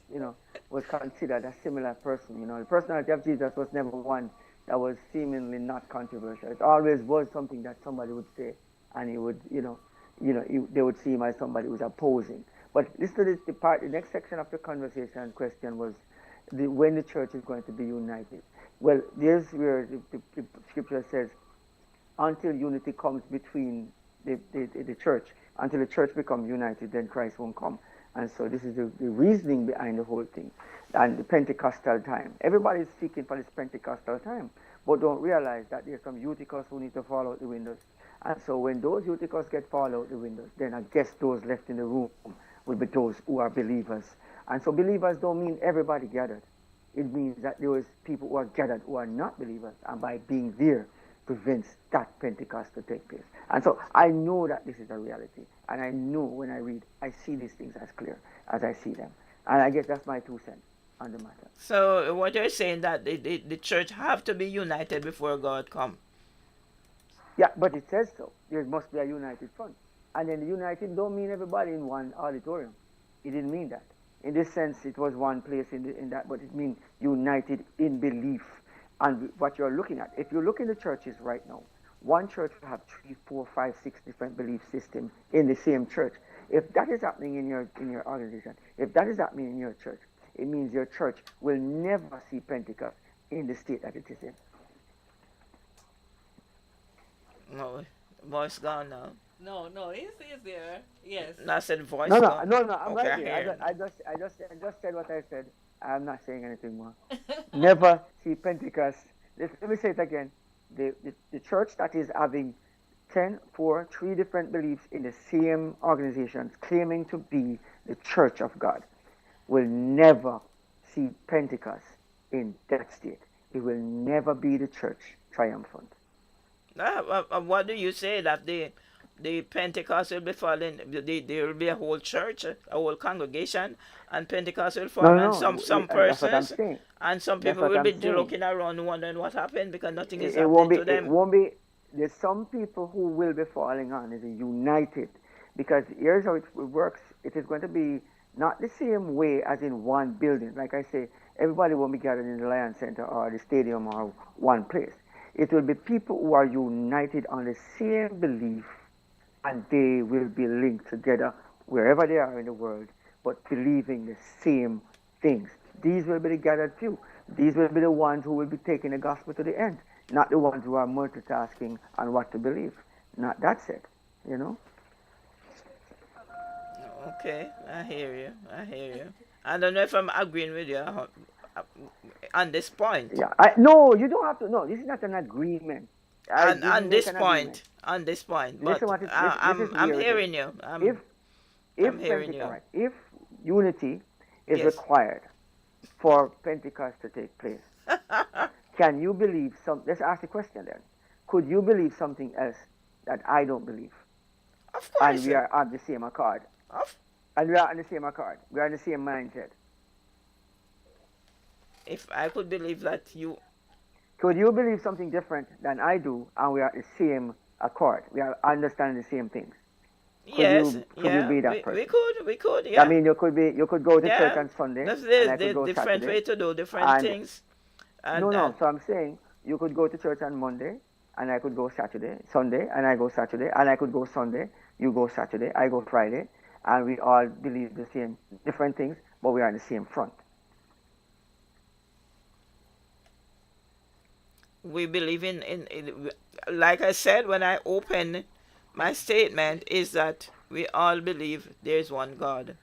was considered a similar person. The personality of Jesus was never one that was seemingly not controversial. It always was something that somebody would say, and he would, they would see him as somebody who's opposing. But listen to this, the next section of the conversation question was when the church is going to be united. Well, there's where the scripture says, until unity comes between the church, until the church becomes united, then Christ won't come. And so this is the reasoning behind the whole thing. And the Pentecostal time. Everybody is seeking for this Pentecostal time, but don't realize that there's some Eutychus who need to fall out the windows. And so when those Eutychus get fall out the windows, then I guess those left in the room will be those who are believers. And so believers don't mean everybody gathered. It means that there is people who are gathered who are not believers, and by being there prevents that Pentecost to take place. And so I know that this is a reality, and I know when I read, I see these things as clear as I see them. And I guess that's my 2 cents. on the matter. So what you're saying that the church have to be united before God come. Yeah, but it says so. There must be a united front. And then united don't mean everybody in one auditorium. It didn't mean that. In this sense, it was one place in that, but it means united in belief. And what you're looking at, if you look in the churches right now, one church will have 3, 4, 5, 6 different belief systems in the same church. If that is happening in your organization, if that is happening in your church, it means your church will never see Pentecost in the state that it is in. No, voice gone now. No, he's there. Yes. No, I said voice No, gone. I'm Okay, right I here. hear I just said what I said. I'm not saying anything more. Never see Pentecost. Let me say it again. The church that is having 10, 4, 3 different beliefs in the same organizations claiming to be the church of God will never see Pentecost in that state. It will never be the church triumphant. What do you say that the Pentecost will be falling? There will be a whole church, a whole congregation, and Pentecost will fall on some That's what I'm persons, saying. and some That's people what will I'm be saying. looking around wondering what happened because nothing is It won't happening be. to It them. won't be. There's some people who will be falling on is united, because here's how it works. It is going to be not the same way as in one building. Like I say, everybody won't be gathered in the Lion Center or the stadium or one place. It will be people who are united on the same belief, and they will be linked together wherever they are in the world, but believing the same things. These will be the gathered few. These will be the ones who will be taking the gospel to the end, not the ones who are multitasking on what to believe. Not that's it, you know. Okay, I hear you. I don't know if I'm agreeing with you on this point. Yeah, no, you don't have to. No, this is not an agreement. I On, didn't on make this an point, agreement. on this point, but Listen, what it, this is I'm where it is. hearing you. If I'm hearing you. If unity is Yes. required for Pentecost to take place, can you believe some? Let's ask the question then. Could you believe something else that I don't believe? Of And course. we are on the same accord. Of, And we are on the same accord. We are on the same mindset. if I could believe that you, Could you believe something different than I do, and we are the same accord? We are understanding the same things. yes, Could you be that we person? could, yeah. I mean, you could go to Yeah. church on Sunday, That's and I could the go different Saturday. way to do different And things. And, no. So I'm saying you could go to church on Monday, and I could go Sunday, and I go Saturday, and I could go Sunday. You go Saturday, I go Friday, and we all believe the same different things, but we are on the same front. we believe like I said when I opened my statement, is that we all believe there is one God.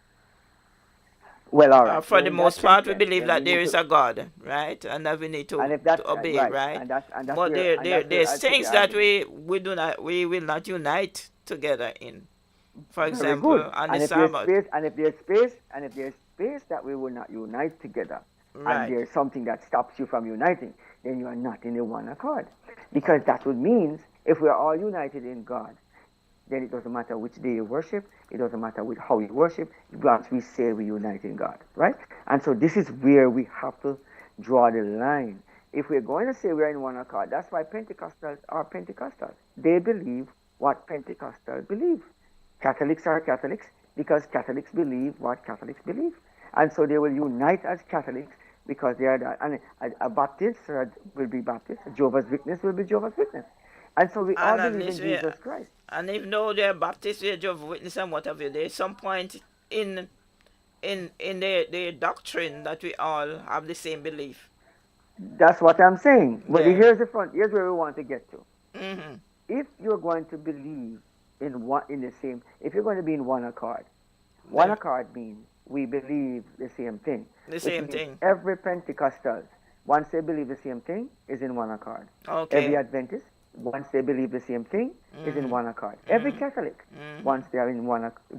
Well, all right. For So the in most that part, sense, we then, believe then that we there need is to, a God, right? And that we need and if that's to obey, right? and that's But where there's I'll put things the that argument. we will not unite together in. For Very example, good. on the And if there's Sabbath, space, and if there's space that we will not unite together, and right? there's something that stops you from uniting, then you are not in the one accord. Because that would mean if we are all united in God, then it doesn't matter which day you worship, it doesn't matter how you worship, once we say we unite in God, right? And so this is where we have to draw the line. If we're going to say we're in one accord, that's why Pentecostals are Pentecostals. They believe what Pentecostals believe. Catholics are Catholics because Catholics believe what Catholics believe. And so they will unite as Catholics because they are that. And a Baptist will be Baptist, a Jehovah's Witness will be Jehovah's Witness. And so we all And believe in Jesus Christ. and even though they're Baptist, they're Jehovah's Witness and whatever, there's some point in their doctrine that we all have the same belief. That's what I'm saying. But Yeah. here's where we want to get to. Hmm. If you're going to believe if you're going to be in one accord, one Yeah. accord means we believe the same thing. The Which same means thing. Every Pentecostal, once they believe the same thing, is in one accord. Okay. Every Adventist, once they believe the same thing, is in one accord. Every Catholic, once they are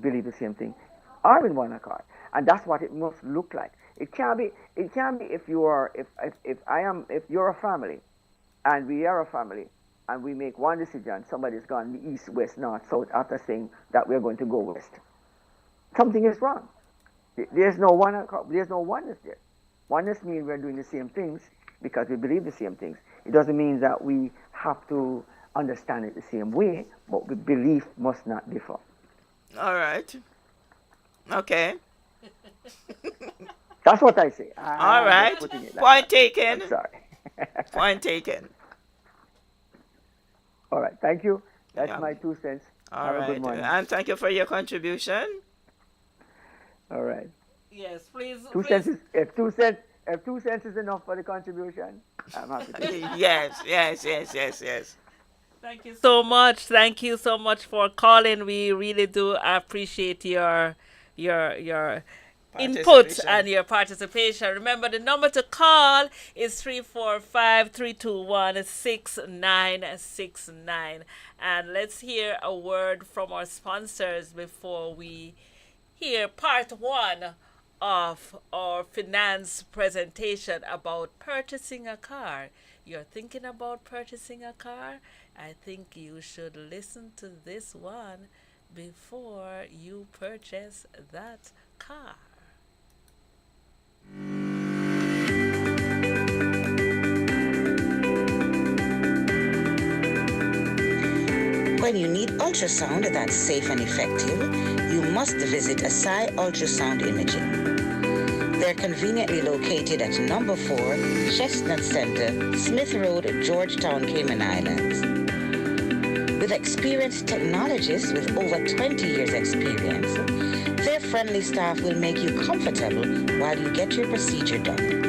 believe the same thing, are in one accord. And that's what it must look like. It can't be if you're a family, and we are a family, and we make one decision, somebody's gone east, west, north, south, after saying that we're going to go west. Something is wrong. There's no oneness there. Oneness means we're doing the same things because we believe the same things. It doesn't mean that we have to understand it the same way, but the belief must not differ. All right. Okay. That's what I say. All I'm right. just putting it like Point that. taken. I'm sorry. Point taken. All right. Thank you. That's Yeah. my 2 cents. All Have a right. good morning. And thank you for your contribution. All right. Yes, please. 2 please. cents is, if 2 cents is enough for the contribution, I'm happy to. Yes, yes, yes, yes, yes. Thank you so much. Thank you so much for calling. We really do appreciate your input Participation. and your participation. Remember, the number to call is 345-321-6969. And let's hear a word from our sponsors before we hear part one of our finance presentation about purchasing a car. You're thinking about purchasing a car? I think you should listen to this one before you purchase that car. When you need ultrasound that's safe and effective, you must visit Asai Ultrasound Imaging. They're conveniently located at number 4 Chestnut Center, Smith Road, Georgetown, Cayman Islands. With experienced technologists with over 20 years experience, their friendly staff will make you comfortable while you get your procedure done.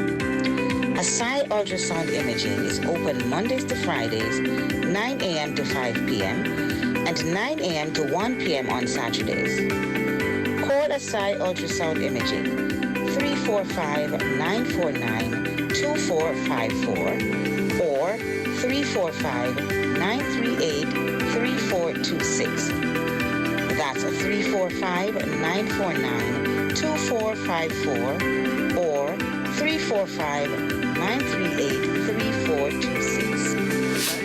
Asai Ultrasound Imaging is open Mondays to Fridays, 9 a.m. to 5 p.m. and 9 a.m. to 1 p.m. on Saturdays. Call Asai Ultrasound Imaging 345-949-2454 or 345-938-3426. That's 345-949-2454 or 345-938-3426.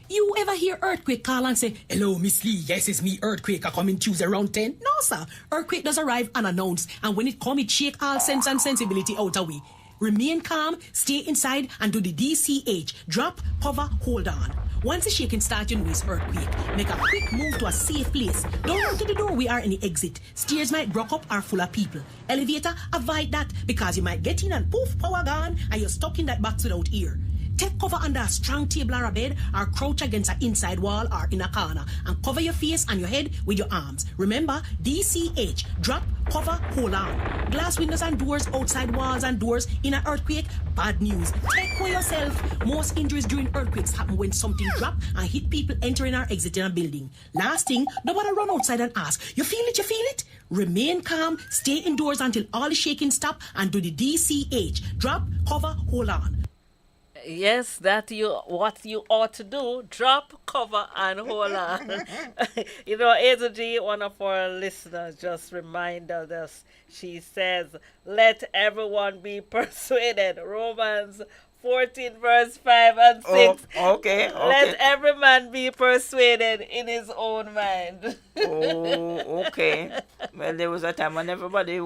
You ever hear earthquake call and say, "Hello, Miss Lee, yes, it's me, earthquake, I come in Tuesday around 10? No, sir. Earthquake does arrive unannounced, and when it come, it shake all sense and sensibility out of we. Remain calm, stay inside, and do the DCH. Drop, cover, hold on. Once the shaking starts, you know it's earthquake. Make a quick move to a safe place. Don't run to the door, we are in the exit. Stairs might block up or full of people. Elevator, avoid that, because you might get in and poof, power gone, and you're stuck in that box without ear. Take cover under a strong table or a bed, or crouch against an inside wall or in a corner, and cover your face and your head with your arms. Remember, DCH, drop, cover, hold on. Glass windows and doors, outside walls and doors in an earthquake, bad news. Take care of yourself. Most injuries during earthquakes happen when something drop and hit people entering or exiting a building. Last thing, nobody run outside and ask, you feel it, you feel it? Remain calm, stay indoors until all the shaking stop, and do the DCH, drop, cover, hold on. Yes, what you ought to do. Drop, cover, and hold on. You know, Hazel G, one of our listeners, just reminded us. She says, let everyone be persuaded. Romans 14, verse 5 and 6. Oh, okay. Let every man be persuaded in his own mind. Oh, okay. Well, there was a time when everybody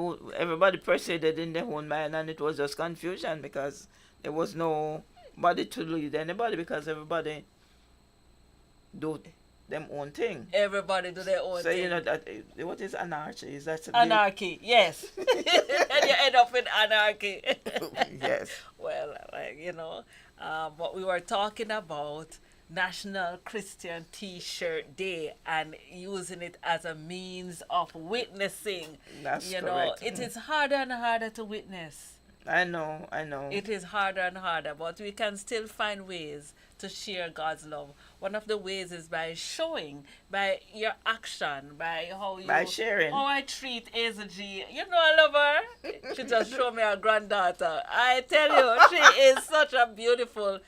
persuaded in their own mind, and it was just confusion because there was nobody to lead anybody because everybody do them own thing. Everybody do their own so, thing. you know, that what is anarchy? Is that anarchy? Yes. And you end up in anarchy. Yes. Well, you know, but we were talking about National Christian T-shirt Day and using it as a means of witnessing. That's you correct. know, it is harder and harder to witness. I know. It is harder and harder, but we can still find ways to share God's love. One of the ways is by showing, by your action, by sharing. How I treat Hazel G. You know I love her. She just showed me her granddaughter. I tell you, she is such a beautiful.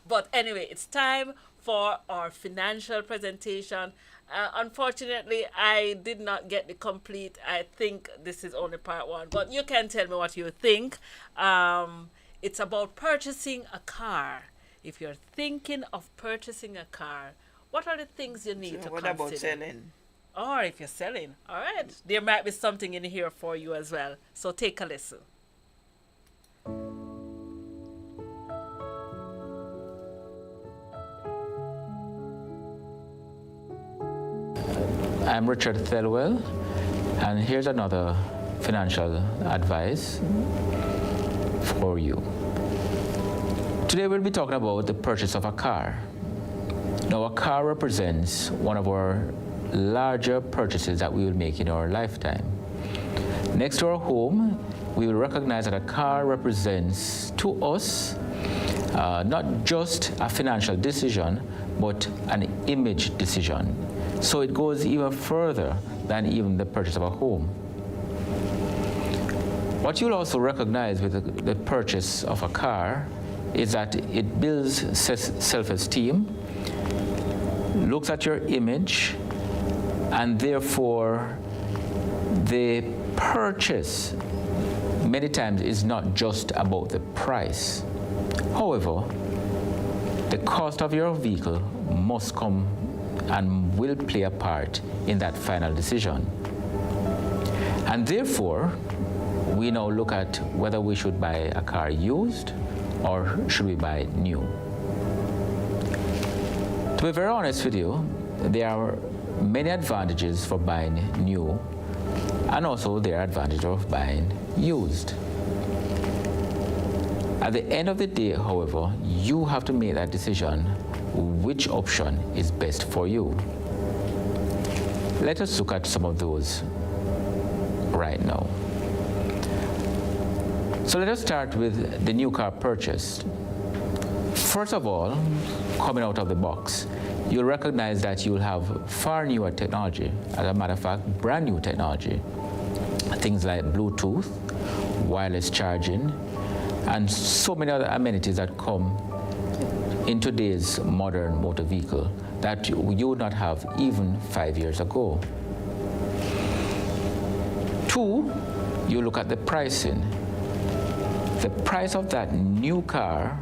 But anyway, it's time for our financial presentation. Unfortunately, I did not get the complete. I think this is only part one, but you can tell me what you think. It's about purchasing a car. If you're thinking of purchasing a car, what are the things you need to consider? What about selling? or if you're selling. All right. There might be something in here for you as well. So take a listen. I'm Richard Thelwell, and here's another financial advice for you. Today we'll be talking about the purchase of a car. Now, a car represents one of our larger purchases that we will make in our lifetime. Next to our home, we will recognize that a car represents to us not just a financial decision, but an image decision. So it goes even further than even the purchase of a home. What you'll also recognize with the purchase of a car is that it builds self-esteem, looks at your image, and therefore the purchase many times is not just about the price. However, the cost of your vehicle must come and will play a part in that final decision. And therefore, we now look at whether we should buy a car used or should we buy new. To be very honest with you, there are many advantages for buying new, and also there are advantages of buying used. At the end of the day, however, you have to make that decision which option is best for you. Let us look at some of those right now. So let us start with the new car purchase. First of all, coming out of the box, you'll recognize that you'll have far newer technology. As a matter of fact, brand new technology. Things like Bluetooth, wireless charging, and so many other amenities that come in today's modern motor vehicle that you would not have even 5 years ago. Two, you look at the pricing. The price of that new car,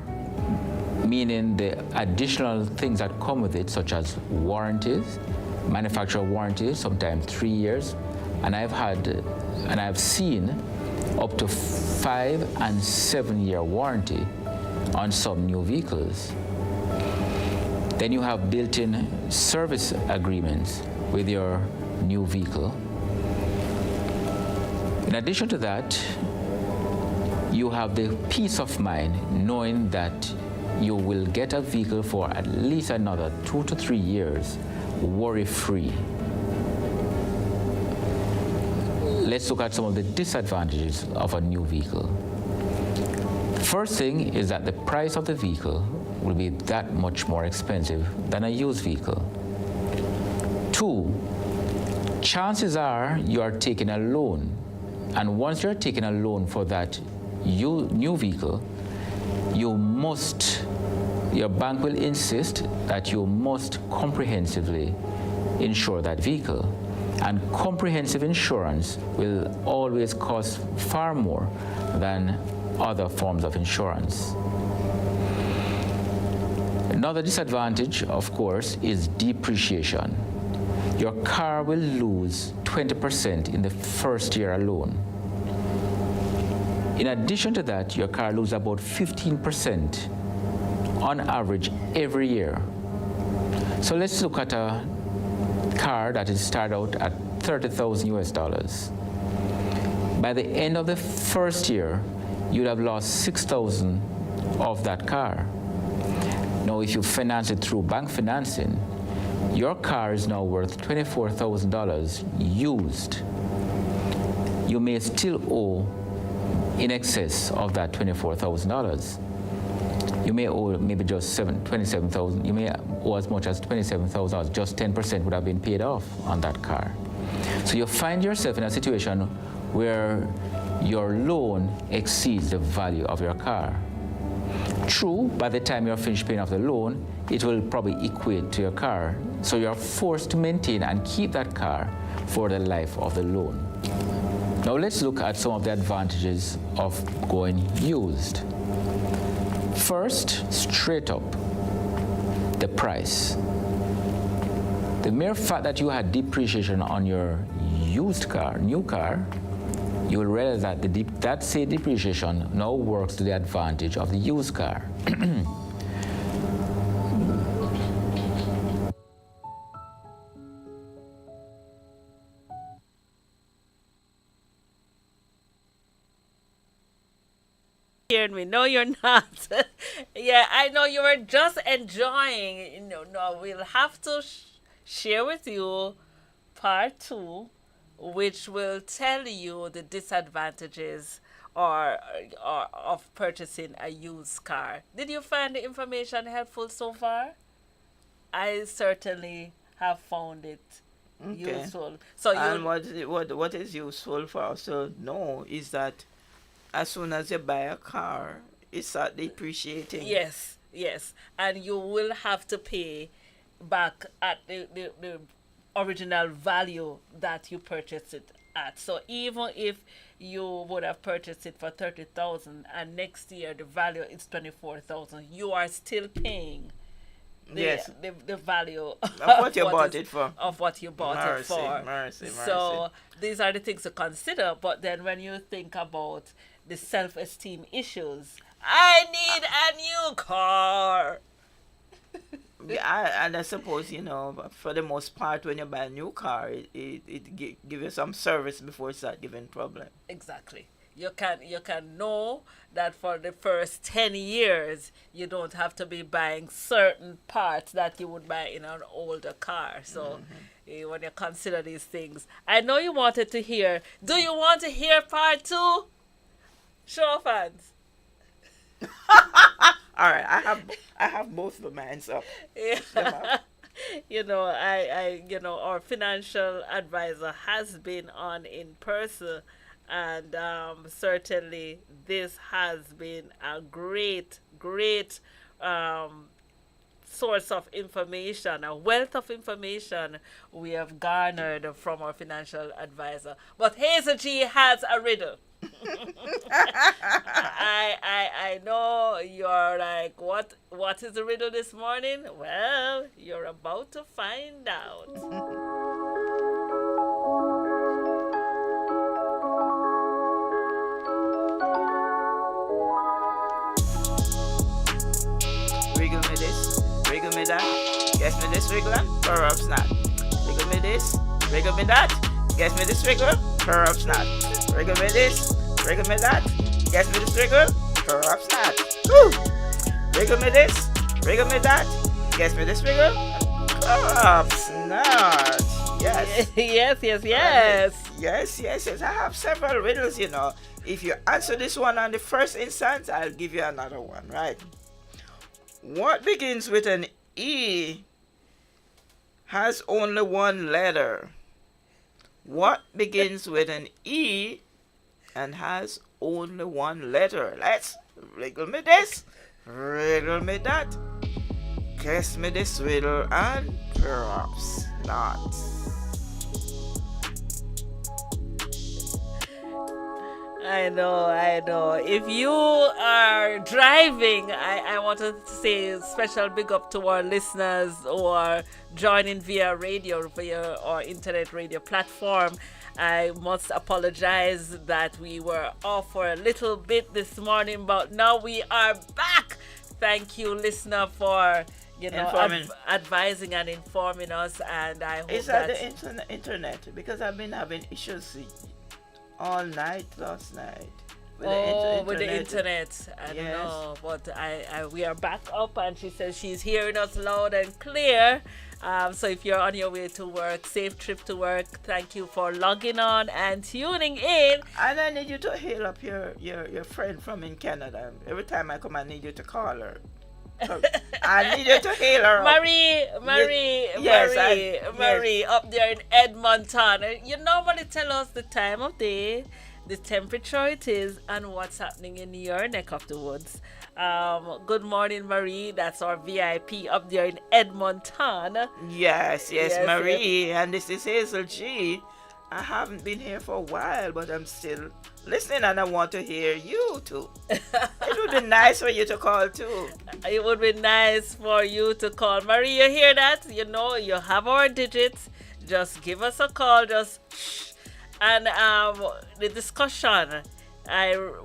meaning the additional things that come with it, such as warranties, manufacturer warranties, sometimes 3 years, and I've seen up to 5 and 7 year warranty on some new vehicles. Then you have built-in service agreements with your new vehicle. In addition to that, you have the peace of mind knowing that you will get a vehicle for at least another 2 to 3 years, worry-free. Let's look at some of the disadvantages of a new vehicle. First thing is that the price of the vehicle will be that much more expensive than a used vehicle. Two, chances are you are taking a loan, and once you're taking a loan for that new vehicle, your bank will insist that you must comprehensively insure that vehicle. And comprehensive insurance will always cost far more than other forms of insurance. Another disadvantage, of course, is depreciation. Your car will lose 20% in the first year alone. In addition to that, your car loses about 15% on average every year. So let's look at a car that is started out at $30,000 US. By the end of the first year, you'd have lost $6,000 of that car. Now, if you finance it through bank financing, your car is now worth $24,000 used. You may still owe in excess of that $24,000. You may owe maybe just $27,000. You may owe as much as $27,000. Just 10% would have been paid off on that car. So you find yourself in a situation where your loan exceeds the value of your car. True, by the time you're finished paying off the loan, it will probably equate to your car. So you're forced to maintain and keep that car for the life of the loan. Now let's look at some of the advantages of going used. First, straight up, the price. The mere fact that you had depreciation on your used car, new car, you will realize that that same depreciation now works to the advantage of the used car. Hearing me? No, you're not. Yeah, I know you were just enjoying. No, we'll have to share with you part two, which will tell you the disadvantages or of purchasing a used car. Did you find the information helpful so far? I certainly have found it useful. So and what is useful for us to know is that as soon as you buy a car, it starts depreciating. Yes, and you will have to pay back at the original value that you purchased it at. So even if you would have purchased it for 30,000 and next year the value is 24,000, you are still paying the value of what you bought it for. Of what you bought it for. Mercy. So these are the things to consider. But then when you think about the self-esteem issues, I need a new car. And I suppose, for the most part, when you buy a new car, it give you some service before it start giving problem. Exactly. You can know that for the first 10 years, you don't have to be buying certain parts that you would buy in an older car. So when you consider these things, I know you wanted to hear. Do you want to hear part two? Show of hands. All right, I have both the minds up. Yeah. Our financial advisor has been on in person, and certainly this has been a great source of information, a wealth of information we have garnered from our financial advisor. But Hazel G has a riddle. I know you're like, what is the riddle this morning? Well, you're about to find out. Wiggle me this, wiggle me that, guess me this wiggler, perhaps not. Wiggle me this, wiggle me that, guess me this wiggler, perhaps not. Wiggle me this, wiggle me that, guess me this wiggler, perhaps not. Woo! Wiggle me this, wiggle me that, guess me this wiggler, perhaps not. Yes. Yes. I have several riddles, If you answer this one on the first instance, I'll give you another one, right? What begins with an E has only one letter? What begins with an E and has only one letter? Let's wriggle me this, wriggle me that, guess me this riddle, and perhaps not. I know. If you are driving, I want to say a special big up to our listeners who are joining via radio, via our internet radio platform. I must apologize that we were off for a little bit this morning, but now we are back. Thank you, listener, for advising and informing us. And I hope it's at the internet, because I've been having issues all night last night with the internet. I don't know, but we are back up, and she says she's hearing us loud and clear. So if you're on your way to work, safe trip to work. Thank you for logging on and tuning in. And I need you to hail up your friend from in Canada. Every time I come, I need you to call her. I need you to hail her up. Marie, up there in Edmonton. You normally tell us the time of day, the temperature it is, and what's happening in your neck of the woods. Good morning, Marie. That's our VIP up there in Edmonton. Yes, Marie. Yes. And this is Hazel G. I haven't been here for a while, but I'm still listening, and I want to hear you too. It would be nice for you to call too. It would be nice for you to call. Marie, you hear that? You know, you have our digits. Just give us a call. Just shh. And the discussion,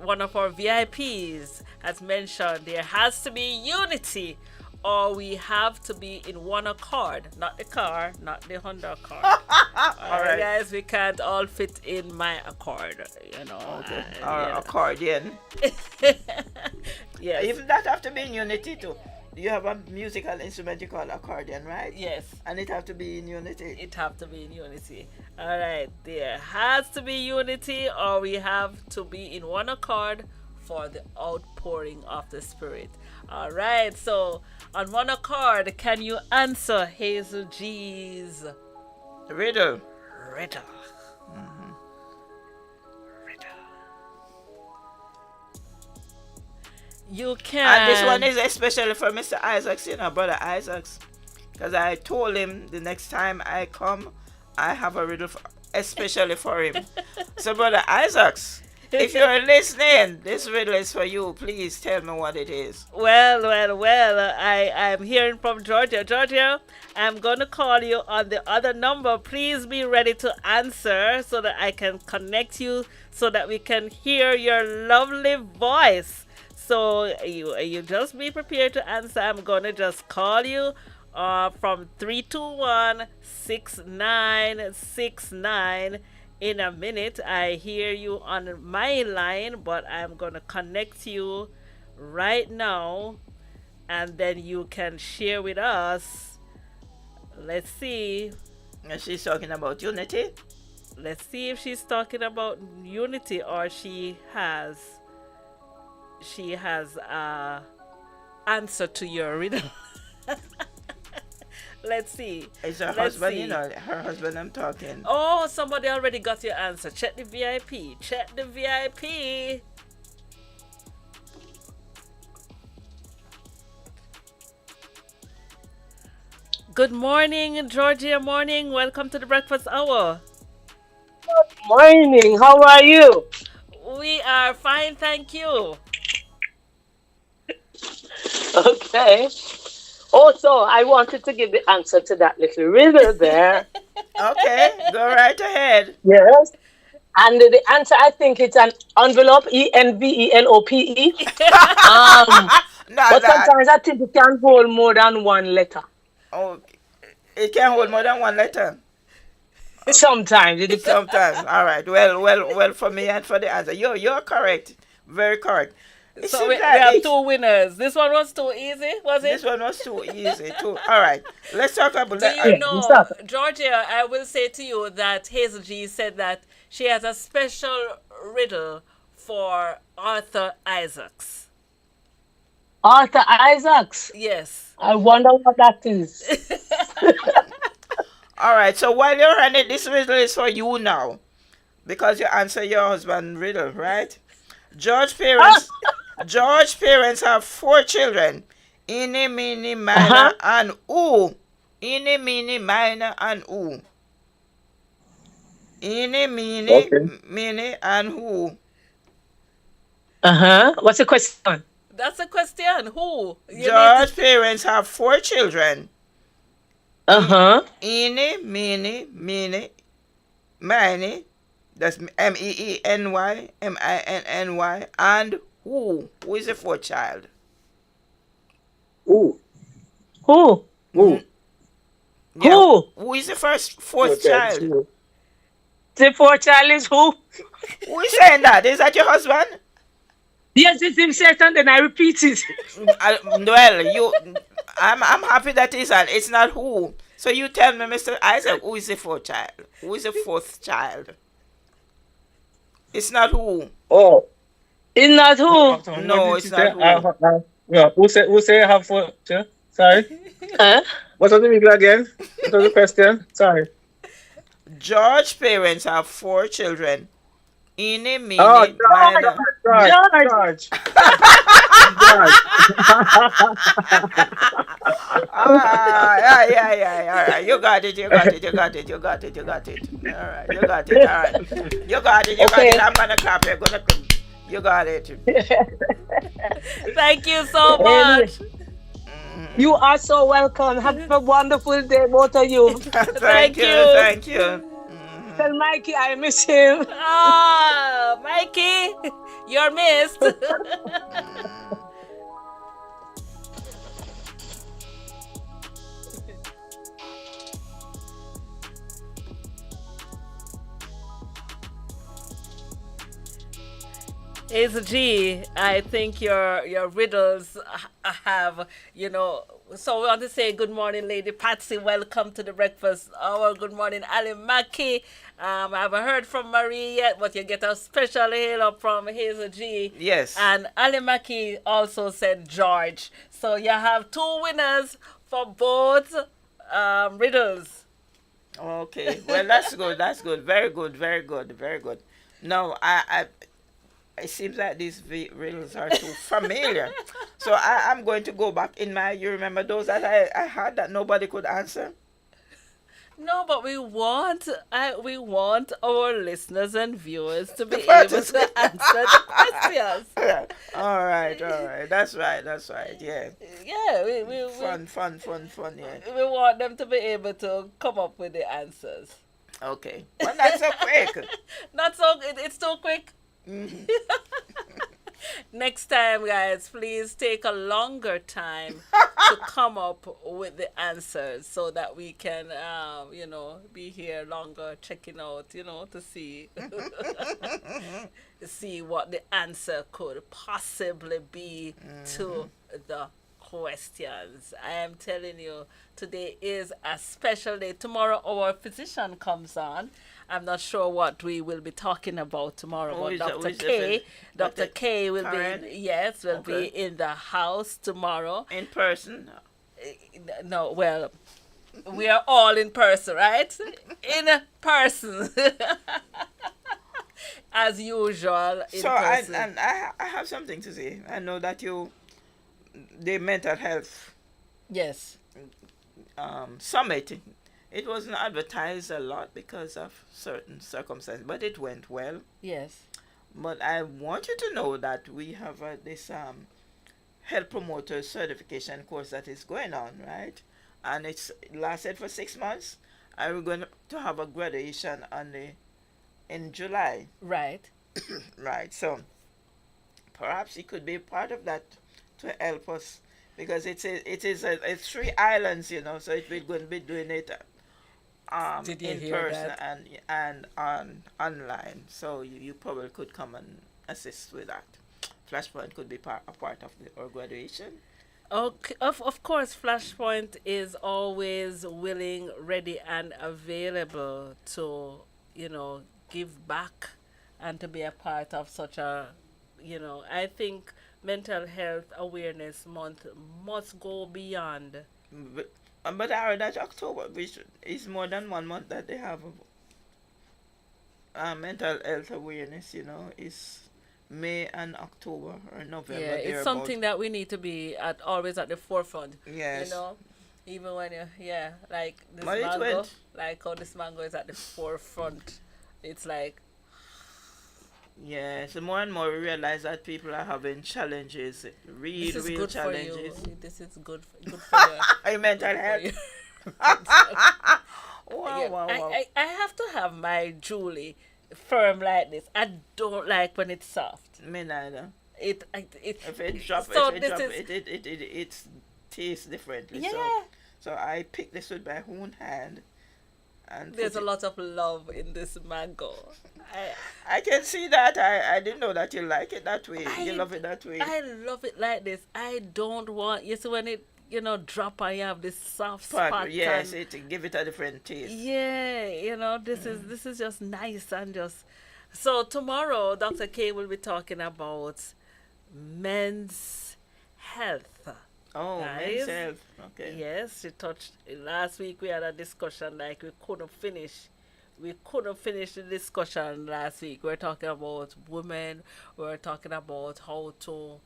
one of our VIPs has mentioned there has to be unity, or we have to be in one accord. Not the car, not the Honda accord. All right, guys, we can't all fit in my accord, you know. Okay. Or accordion. Yes. Even that have to be in unity too. You have a musical instrument you call accordion, right? Yes. And it have to be in unity. It have to be in unity. All right, there has to be unity, or we have to be in one accord for the outpouring of the Spirit. All right, so on one accord, can you answer Hazel G's riddle? Riddle. You can. And this one is especially for Mr. Isaacs, you know, Brother Isaacs. Because I told him the next time I come, I have a riddle especially for him. So, Brother Isaacs, if you're listening, this riddle is for you. Please tell me what it is. Well, I'm hearing from Georgia. Georgia, I'm going to call you on the other number. Please be ready to answer so that I can connect you so that we can hear your lovely voice. So you just be prepared to answer. I'm going to just call you from 321-6969 in a minute. I hear you on my line, but I'm going to connect you right now, and then you can share with us. Let's see. And she's talking about unity? Let's see if she's talking about unity, or she has answer to your riddle. Let's see. It's her husband, you know, her husband I'm talking. Oh, somebody already got your answer. Check the VIP. Check the VIP. Good morning, Georgia morning. Welcome to the breakfast hour. Good morning. How are you? We are fine, thank you. Okay. Also, I wanted to give the answer to that little riddle there. Okay, go right ahead. Yes. And the answer, I think it's an envelope, ENVELOPE. But sometimes I think it can hold more than one letter. Oh, it can hold more than one letter? Sometimes. Sometimes. All right. Well, for me and for the answer. You're correct. Very correct. So we have two winners. This one was too easy, was it? This one was too easy, too. All right. Let's talk about that. Do you know, Georgia, I will say to you that Hazel G said that she has a special riddle for Arthur Isaacs. Arthur Isaacs? Yes. I wonder what that is. All right. So while you're running, this riddle is for you now. Because you answer your husband's riddle, right? George parents have 4 children. Eeny, meeny, miny, and oo. Eeny, meeny, miny, and oo. Eeny, meeny, miny, and who? What's the question? That's a question. Who? George parents have 4 children. Eeny, meeny, miny, miny. That's MEENY, MINNY, and who? Who is the 4th child? Who? Yeah. Who? Who is the 4th child? The 4th child is who? Who is saying that? Is that your husband? Yes, it's him, Satan, then I repeat it. I'm happy that it's not who. So you tell me, Mr. Isaac, who is the 4th child? Who is the 4th child? It's not who. Oh. It's not who? No, it's not who. Who say I have 4? Sorry? What was the riddle again? What was the question? Sorry. George parents have 4 children. Eeny, meeny, George. Yeah. All right, you got it. You got it. All right, you got it. All right, you got it. Okay. I'm gonna clap. You're gonna. You got it. Thank you so Anyway, much. you are so welcome. Have a wonderful day, both of you. Thank Thank you. you. Thank you. Tell Mikey I miss him. Ah, Mikey, you're missed. Hazel G, I think your riddles have, so we want to say good morning, Lady Patsy. Welcome to the breakfast hour. Good morning, Ali Maki. I haven't heard from Marie yet, but you get a special hail up from Hazel G. Yes. And Ali Maki also said George. So you have two winners for both riddles. Okay. Well, that's good. That's good. Very good. Very good. Very good. No, it seems like these riddles are too familiar. So I'm going to go back in you remember those that I had that nobody could answer? No, but we want our listeners and viewers to be able to answer the questions. All right. That's right. Yeah. Yeah, Fun. Yeah. we want them to be able to come up with the answers. Okay. Well, that's so quick. Not so. It's too quick. Mhm. Next time, guys, please take a longer time to come up with the answers so that we can, be here longer checking out, to see see what the answer could possibly be to the questions. I am telling you, today is a special day. Tomorrow, our physician comes on. I'm not sure what we will be talking about tomorrow, but Dr. K will be in the house tomorrow. In person? No, well, we are all in person, right? In person. As usual, in person. And I have something to say. I know that the mental health summit, it wasn't advertised a lot because of certain circumstances, but it went well. Yes. But I want you to know that we have this health promoter certification course that is going on, right? And it's lasted for 6 months. And we're going to have a graduation in July. Right. Right. So perhaps it could be part of that to help us, because it's 3 islands, so we're going to be doing it in person and online. So you probably could come and assist with that. Flashpoint could be a part of our graduation. Okay, of course, Flashpoint is always willing, ready, and available to, give back and to be a part of such a, I think Mental Health Awareness Month must go beyond. But I heard that October, which is more than 1 month that they have mental health awareness, is May and October or November. Yeah, it's something that we need to be always at the forefront. Yes. Even when like this but mango, like how this mango is at the forefront. It's like. Yeah, so more and more we realize that people are having challenges, real challenges. This is good for you. Mental health. Wow. I have to have my Julie firm like this. I don't like when it's soft. Me neither. If it drops, it tastes differently. Yeah. So I picked this with my own hand. And there's a lot of love in this mango. I can see that. I didn't know that you like it that way. You love it that way. I love it like this. I don't want, see when it, drop and you have this soft spot. Yes, give it a different taste. Yeah, this is just nice and just. So tomorrow, Dr. K will be talking about men's health. Oh, men's health. Okay. Yes, she touched. Last week we had a discussion like we couldn't finish. We couldn't finish the discussion last week. We were talking about women. We were talking about how to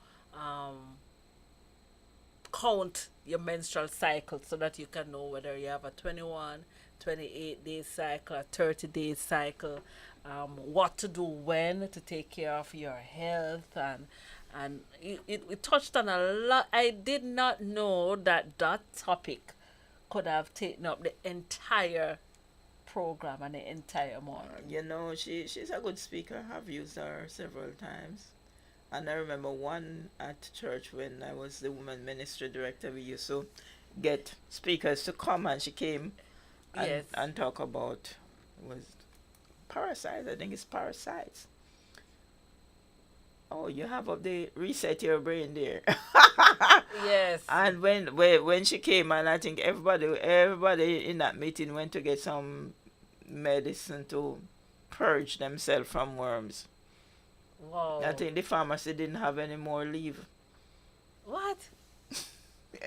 count your menstrual cycle so that you can know whether you have a 21, 28-day cycle, a 30-day cycle, what to do when to take care of your health, and it touched on a lot. I did not know that topic could have taken up the entire program and the entire morning. You know, she's a good speaker. I've used her several times. And I remember one at church when I was the women ministry director, we used to get speakers to come, and she came and talk about was parasites. I think it's parasites. Oh, you have up the reset your brain there. Yes. And when she came, and I think everybody in that meeting went to get some medicine to purge themselves from worms. Wow. I think the pharmacy didn't have any more leave. What?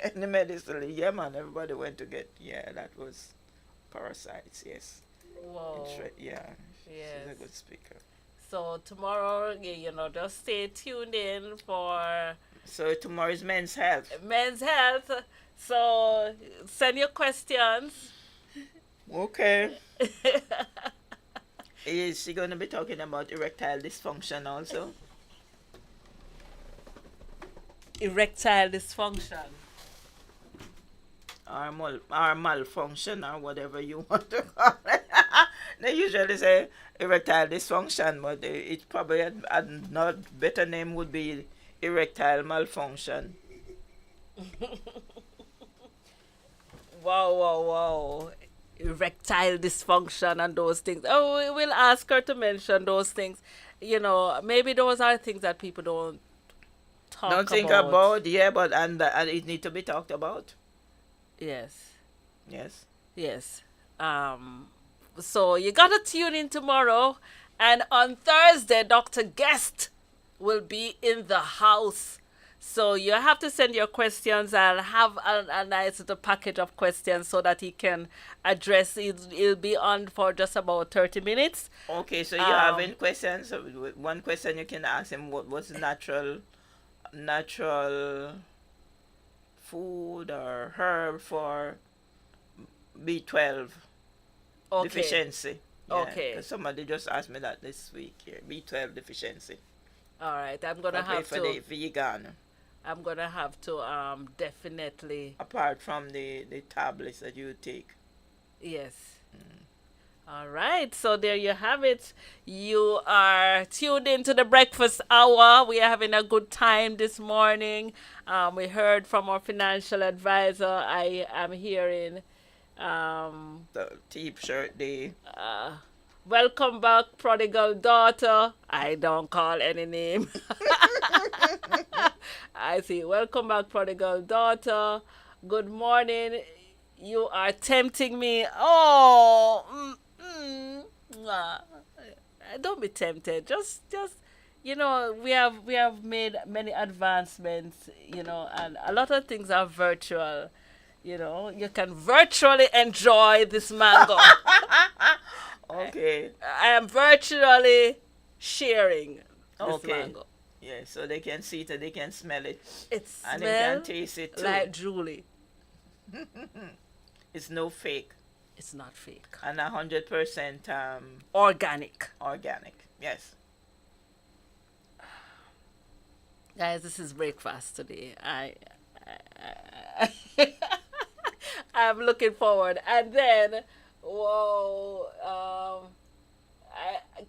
Any medicine leave. Yeah, man, everybody went to get, that was parasites, yes. Wow. Yes. She's a good speaker. So tomorrow, just stay tuned in for... So tomorrow is Men's Health. Men's Health. So send your questions. Okay. Is she going to be talking about erectile dysfunction also? Erectile dysfunction. Or malfunction, or whatever you want to call it. They usually say erectile dysfunction, but it probably not better name would be erectile malfunction. Wow. Erectile dysfunction and those things. Oh, we will ask her to mention those things. Maybe those are things that people don't think about. Yeah, but and it need to be talked about. Yes. So you gotta tune in tomorrow, and on Thursday, Dr. Guest will be in the house. So you have to send your questions. I'll have a nice little package of questions so that he can address it. It'll be on for just about 30 minutes. Okay, so you have any questions? One question you can ask him: what's natural food or herb for B12 deficiency? Yeah, Okay. Somebody just asked me that this week here. B12 deficiency. All right, I'm gonna have for to. the vegan. I'm gonna have to definitely. Apart from the tablets that you take. Yes. All right, so there you have it. You are tuned into the breakfast hour. We are having a good time this morning. We heard from our financial advisor. I am hearing the T-shirt day. Welcome back, prodigal daughter. I don't call any name. I see. Welcome back, prodigal daughter. Good morning. You are tempting me. Oh, don't be tempted. Just we have made many advancements, and a lot of things are virtual. You can virtually enjoy this mango. Okay. I am virtually sharing this mango. Yeah, so they can see it and they can smell it. It and they can taste it too. Like Julie. It's no fake. It's not fake. And 100% organic. Organic, yes. Guys, this is breakfast today. I'm looking forward. And then,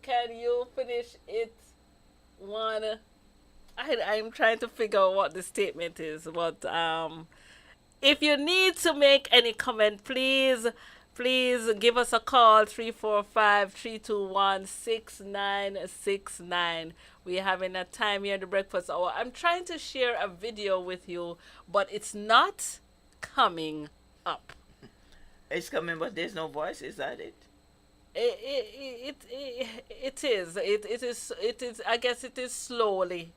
can you finish it? I'm trying to figure out what the statement is, but if you need to make any comment, please give us a call, 345-321-6969. We're having a time here in the breakfast hour. I'm trying to share a video with you, but it's not coming up. It's coming, but there's no voice. Is that it? It is. It is. I guess it is slowly.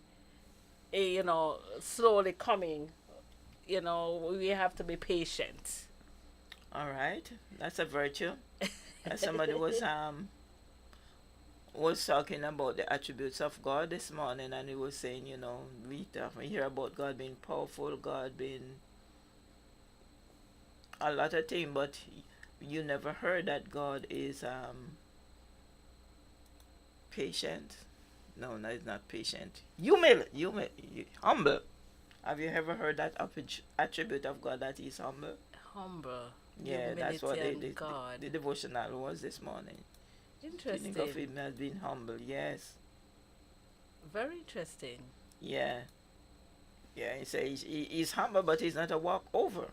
Slowly coming. We have to be patient. All right, that's a virtue. Somebody was talking about the attributes of God this morning, and he was saying, we hear about God being powerful, God being a lot of things, but you never heard that God is patient. No, it's not patient. Humble. Have you ever heard that attribute of God, that He's humble? Humble. Yeah, that's what God. the devotional was this morning. Interesting. Think of Him as being humble. Yes. Very interesting. Yeah. Yeah, he says he's humble, but he's not a walkover.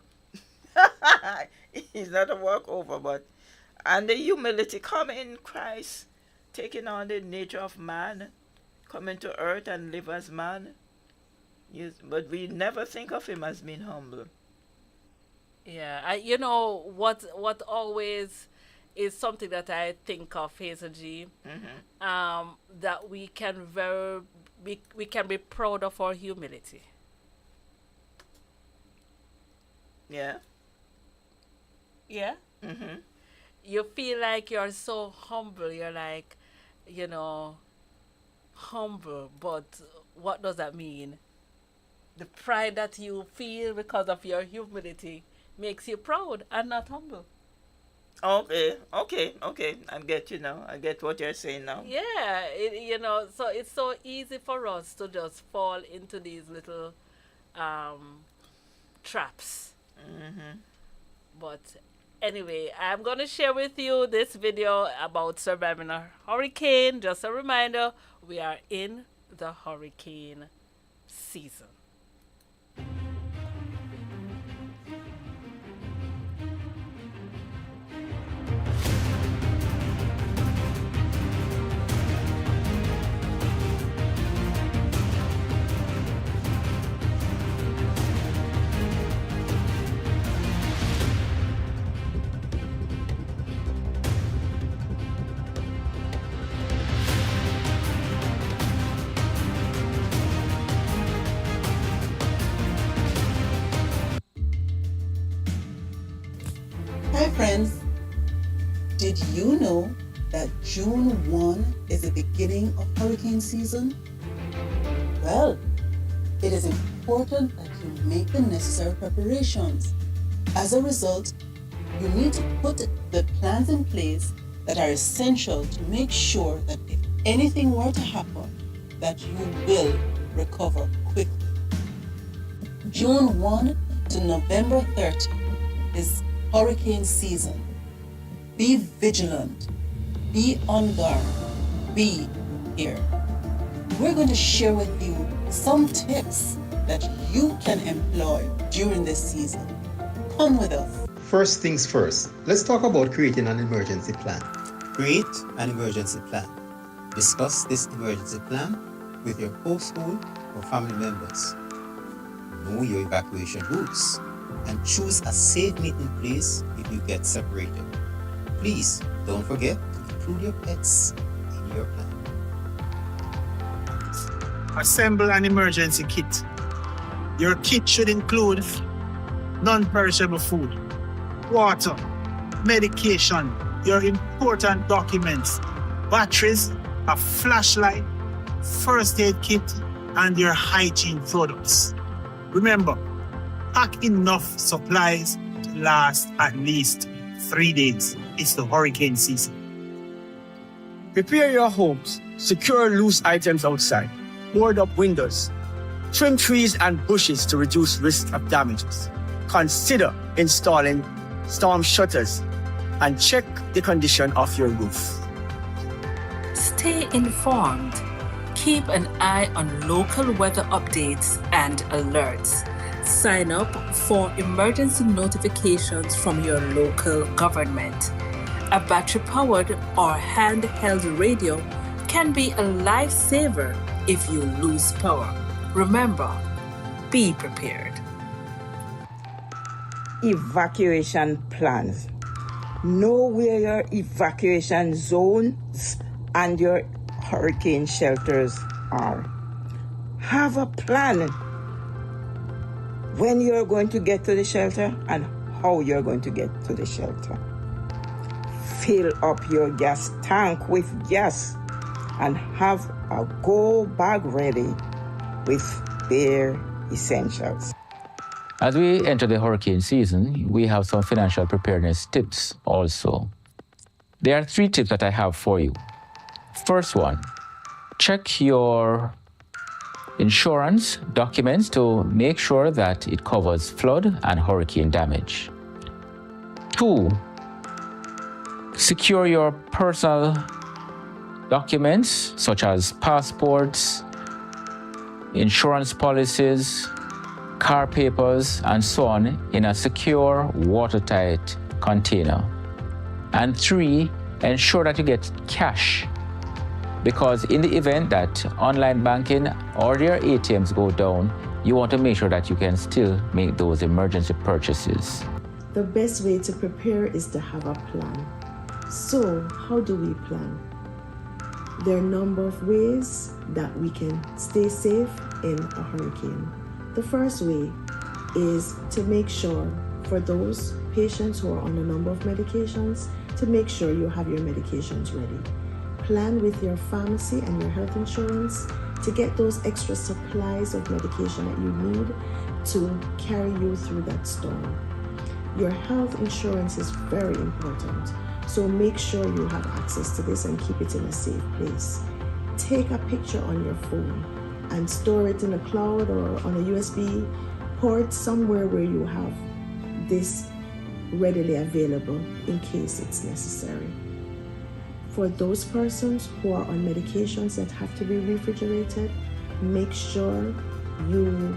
He's not a walkover, and the humility come in Christ, taking on the nature of man, coming to earth and live as man. Yes, but we never think of him as being humble. Yeah, you know what always is something that I think of, Hazel G. Mm-hmm. That we can be proud of our humility. Yeah. Yeah. Mm-hmm. You feel like you're so humble. You're like, humble. But what does that mean? The pride that you feel because of your humility makes you proud and not humble. Okay. I get you now. I get what you're saying now. Yeah, so it's so easy for us to just fall into these little traps. Mm-hmm. But anyway, I'm going to share with you this video about surviving a hurricane. Just a reminder, we are in the hurricane season. Hi friends, did you know that June 1 is the beginning of hurricane season? Well, it is important that you make the necessary preparations. As a result, you need to put the plans in place that are essential to make sure that if anything were to happen, that you will recover quickly. June 1 to November 30 is hurricane season. Be vigilant, be on guard, be here. We're going to share with you some tips that you can employ during this season. Come with us. First things first, let's talk about creating an emergency plan. Create an emergency plan. Discuss this emergency plan with your household or family members. Know your evacuation routes and choose a safe meeting place if you get separated. Please don't forget to include your pets in your plan. Assemble an emergency kit. Your kit should include non-perishable food, water, medication, your important documents, batteries, a flashlight, first aid kit, and your hygiene products. Remember, pack enough supplies to last at least 3 days. It's the hurricane season. Prepare your homes. Secure loose items outside. Board up windows. Trim trees and bushes to reduce risk of damages. Consider installing storm shutters and check the condition of your roof. Stay informed. Keep an eye on local weather updates and alerts. Sign up for emergency notifications from your local government. A battery-powered or handheld radio can be a lifesaver if you lose power. Remember, be prepared. Evacuation plans. Know where your evacuation zones and your hurricane shelters are. Have a plan when you're going to get to the shelter and how you're going to get to the shelter. Fill up your gas tank with gas and have a go bag ready with bare essentials. As we enter the hurricane season, we have some financial preparedness tips also. There are 3 tips that I have for you. First one, check your insurance documents to make sure that it covers flood and hurricane damage. 2, secure your personal documents such as passports, insurance policies, car papers, and so on in a secure, watertight container. And 3, ensure that you get cash, because in the event that online banking or your ATMs go down, you want to make sure that you can still make those emergency purchases. The best way to prepare is to have a plan. So, how do we plan? There are a number of ways that we can stay safe in a hurricane. The first way is to make sure, for those patients who are on a number of medications, to make sure you have your medications ready. Plan with your pharmacy and your health insurance to get those extra supplies of medication that you need to carry you through that storm. Your health insurance is very important, so make sure you have access to this and keep it in a safe place. Take a picture on your phone and store it in a cloud or on a USB port somewhere where you have this readily available in case it's necessary. For those persons who are on medications that have to be refrigerated, make sure you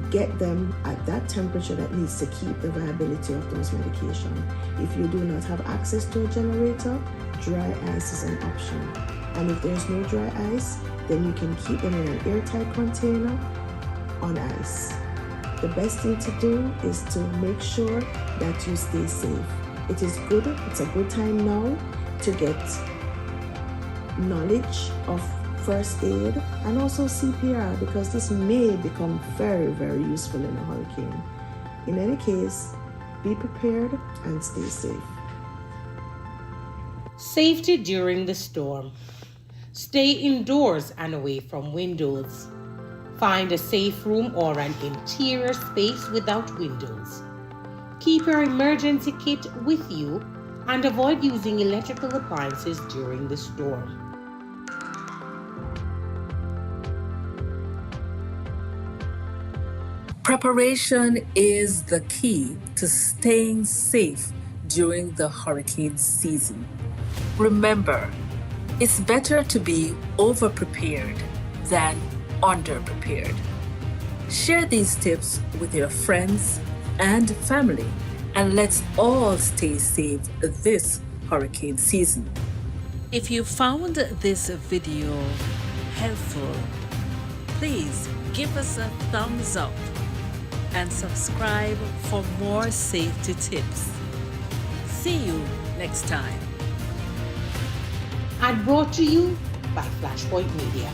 get them at that temperature that needs to keep the viability of those medications. If you do not have access to a generator, dry ice is an option. And if there's no dry ice, then you can keep them in an airtight container on ice. The best thing to do is to make sure that you stay safe. It's a good time now to get knowledge of first aid and also CPR, because this may become very, very useful in a hurricane. In any case, be prepared and stay safe. Safety during the storm. Stay indoors and away from windows. Find a safe room or an interior space without windows. Keep your emergency kit with you and avoid using electrical appliances during the storm. Preparation is the key to staying safe during the hurricane season. Remember, it's better to be over-prepared than under-prepared. Share these tips with your friends and family, and let's all stay safe this hurricane season. If you found this video helpful, please give us a thumbs up and subscribe for more safety tips. See you next time. And brought to you by Flashpoint Media.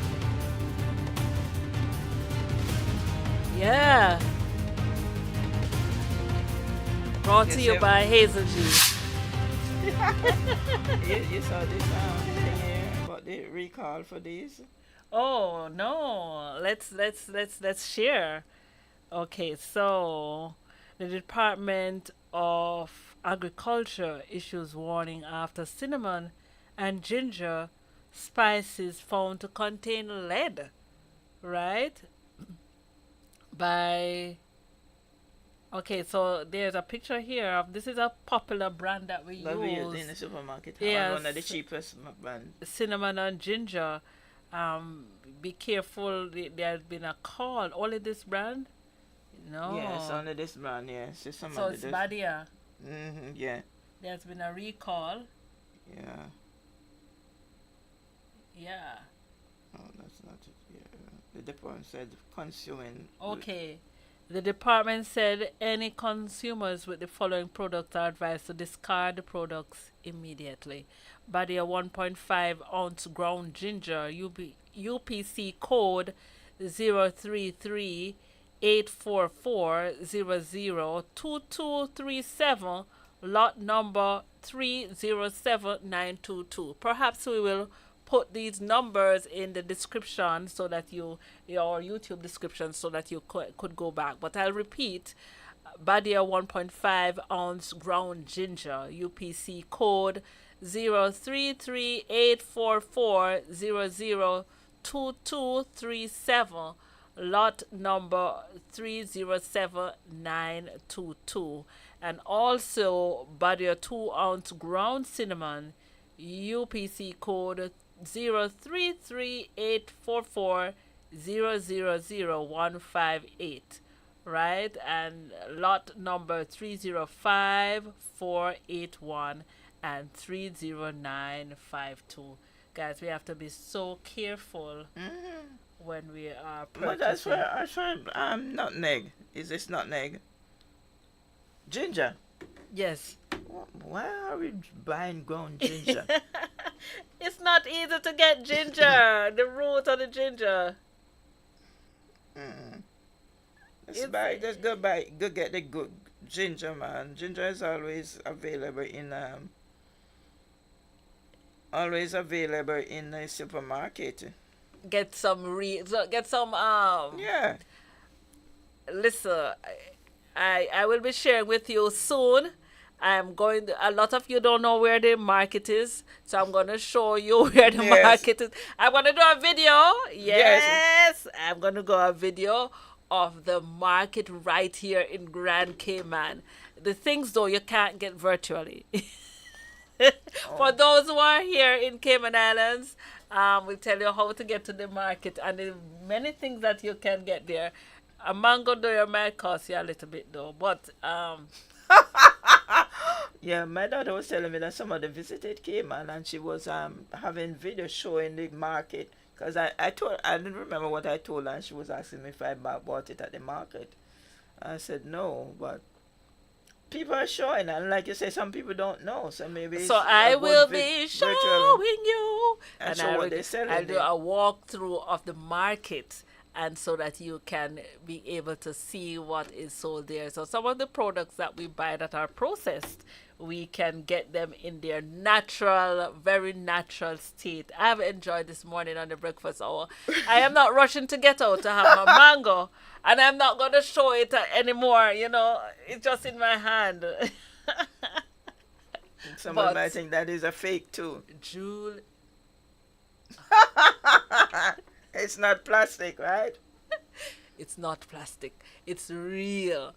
Yeah. Brought to you by Hazel Juice. You saw this thing here about the recall for these? Oh no. Let's share. Okay, so the Department of Agriculture issues warning after cinnamon and ginger spices found to contain lead, right? Okay, so there's a picture here of, this is a popular brand that we use in the supermarket. Yes, one of the cheapest brands. cinnamon and ginger. Be careful. There's been a call. Only this brand? No. Yes, only this brand. Yes, so it's Badia. Yeah. There's been a recall. Yeah. Yeah. Oh, that's not it. Yeah. The department said consuming. Okay. The department said any consumers with the following products are advised to discard the products immediately. Badia 1.5 ounce ground ginger, UPC code 033 844-00-2237, lot number 307922. Perhaps we will put these numbers in the description so that your YouTube description so that you could go back. But I'll repeat, Badia 1.5 ounce ground ginger, UPC code 0338440022237, lot number 307922. And also Badia 2 ounce ground cinnamon, UPC code 0338440000158, right? And lot number 305481 and 30952. Guys, we have to be so careful when we are purchasing. But that's for nutmeg. Is this nutmeg? Ginger. Yes. Why are we buying ground ginger? It's not easy to get ginger. The root of the ginger. Just go get the good ginger, man. Ginger is always available in the supermarket. Get some yeah. Listen, I will be sharing with you soon. I'm going to, a lot of you don't know where the market is, so I'm going to show you where the market is. I'm going to do a video. Yes. I'm going to go a video of the market right here in Grand Cayman. The things, though, you can't get virtually. For those who are here in Cayman Islands, we'll tell you how to get to the market and the many things that you can get there. A mango there might cost you a little bit, though, but yeah, my daughter was telling me that somebody visited Cayman and she was having video showing the market. Because I didn't remember what I told her, and she was asking me if I bought it at the market. I said no, but people are showing, and like you say, some people don't know, so maybe. So I will be showing you, and show what they're selling. I'll do a walkthrough of the market, and so that you can be able to see what is sold there. So some of the products that we buy that are processed, we can get them in their natural, very natural state. I have enjoyed this morning on the breakfast hour. I am not rushing to get out to have my mango, and I'm not going to show it anymore. You know, it's just in my hand. Somebody might think that is a fake too. Jewel. It's not plastic, right? It's not plastic. It's real.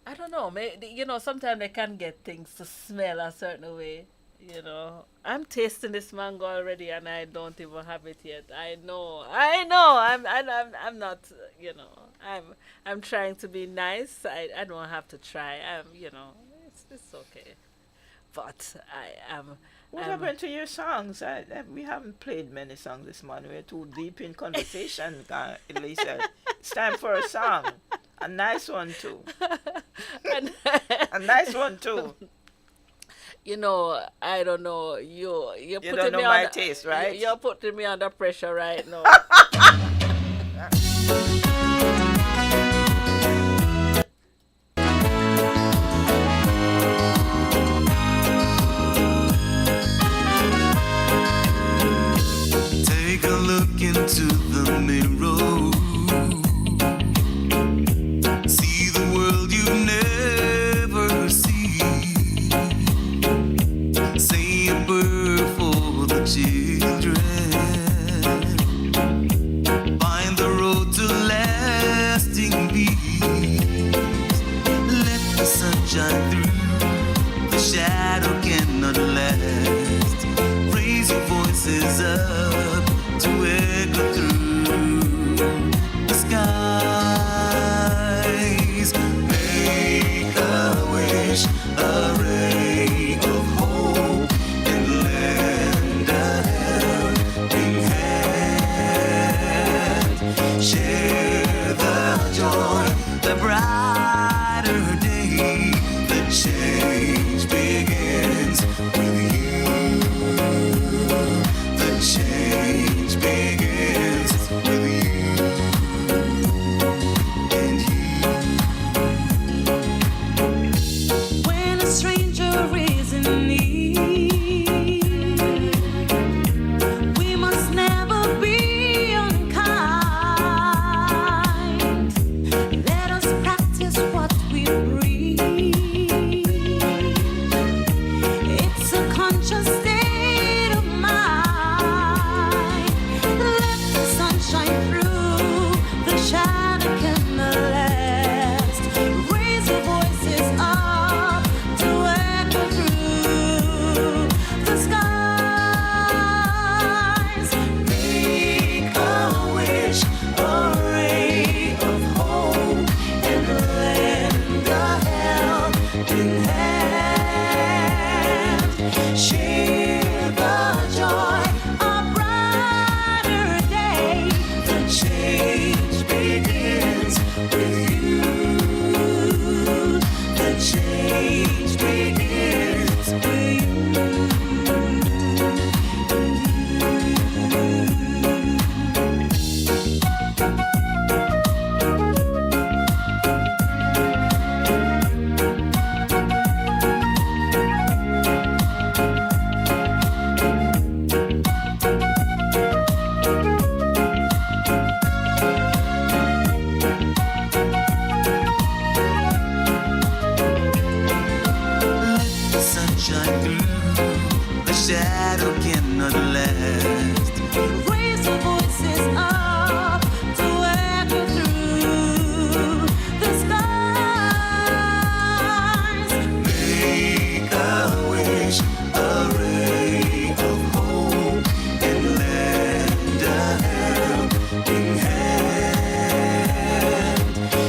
I don't know. You know, sometimes they can get things to smell a certain way. You know, I'm tasting this mango already, and I don't even have it yet. I know. I'm not. You know, I'm trying to be nice. I don't have to try. You know, it's okay. But I am. What happened to your songs? We haven't played many songs this morning. We're too deep in conversation, Elise. It's time for a song. A nice one, too. A nice one, too. You know, I don't know. You're you putting don't know me my under, taste, right? You're putting me under pressure right now. Take a look into the mirror. See the world you've never seen. Say a prayer for the children. Find the road to lasting peace. Let the sun shine through. The shadow cannot last. Raise your voices up to echo through the skies. Make a wish, a ray of hope, and lend a helping hand. Share the joy, the brighter day. The change begins with you. The change shine through. The shadow cannot last. Raise your voices up to echo through the skies. Make a wish, a ray of hope, and lend a helping hand.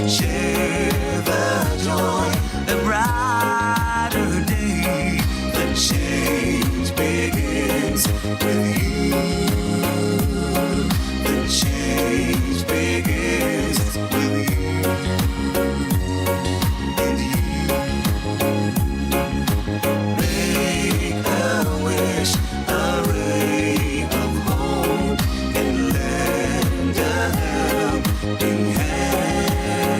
Share the joy, the brighter day. The change begins with you. The change begins with you. And you make a wish, a ray of hope, and lend a helping hand.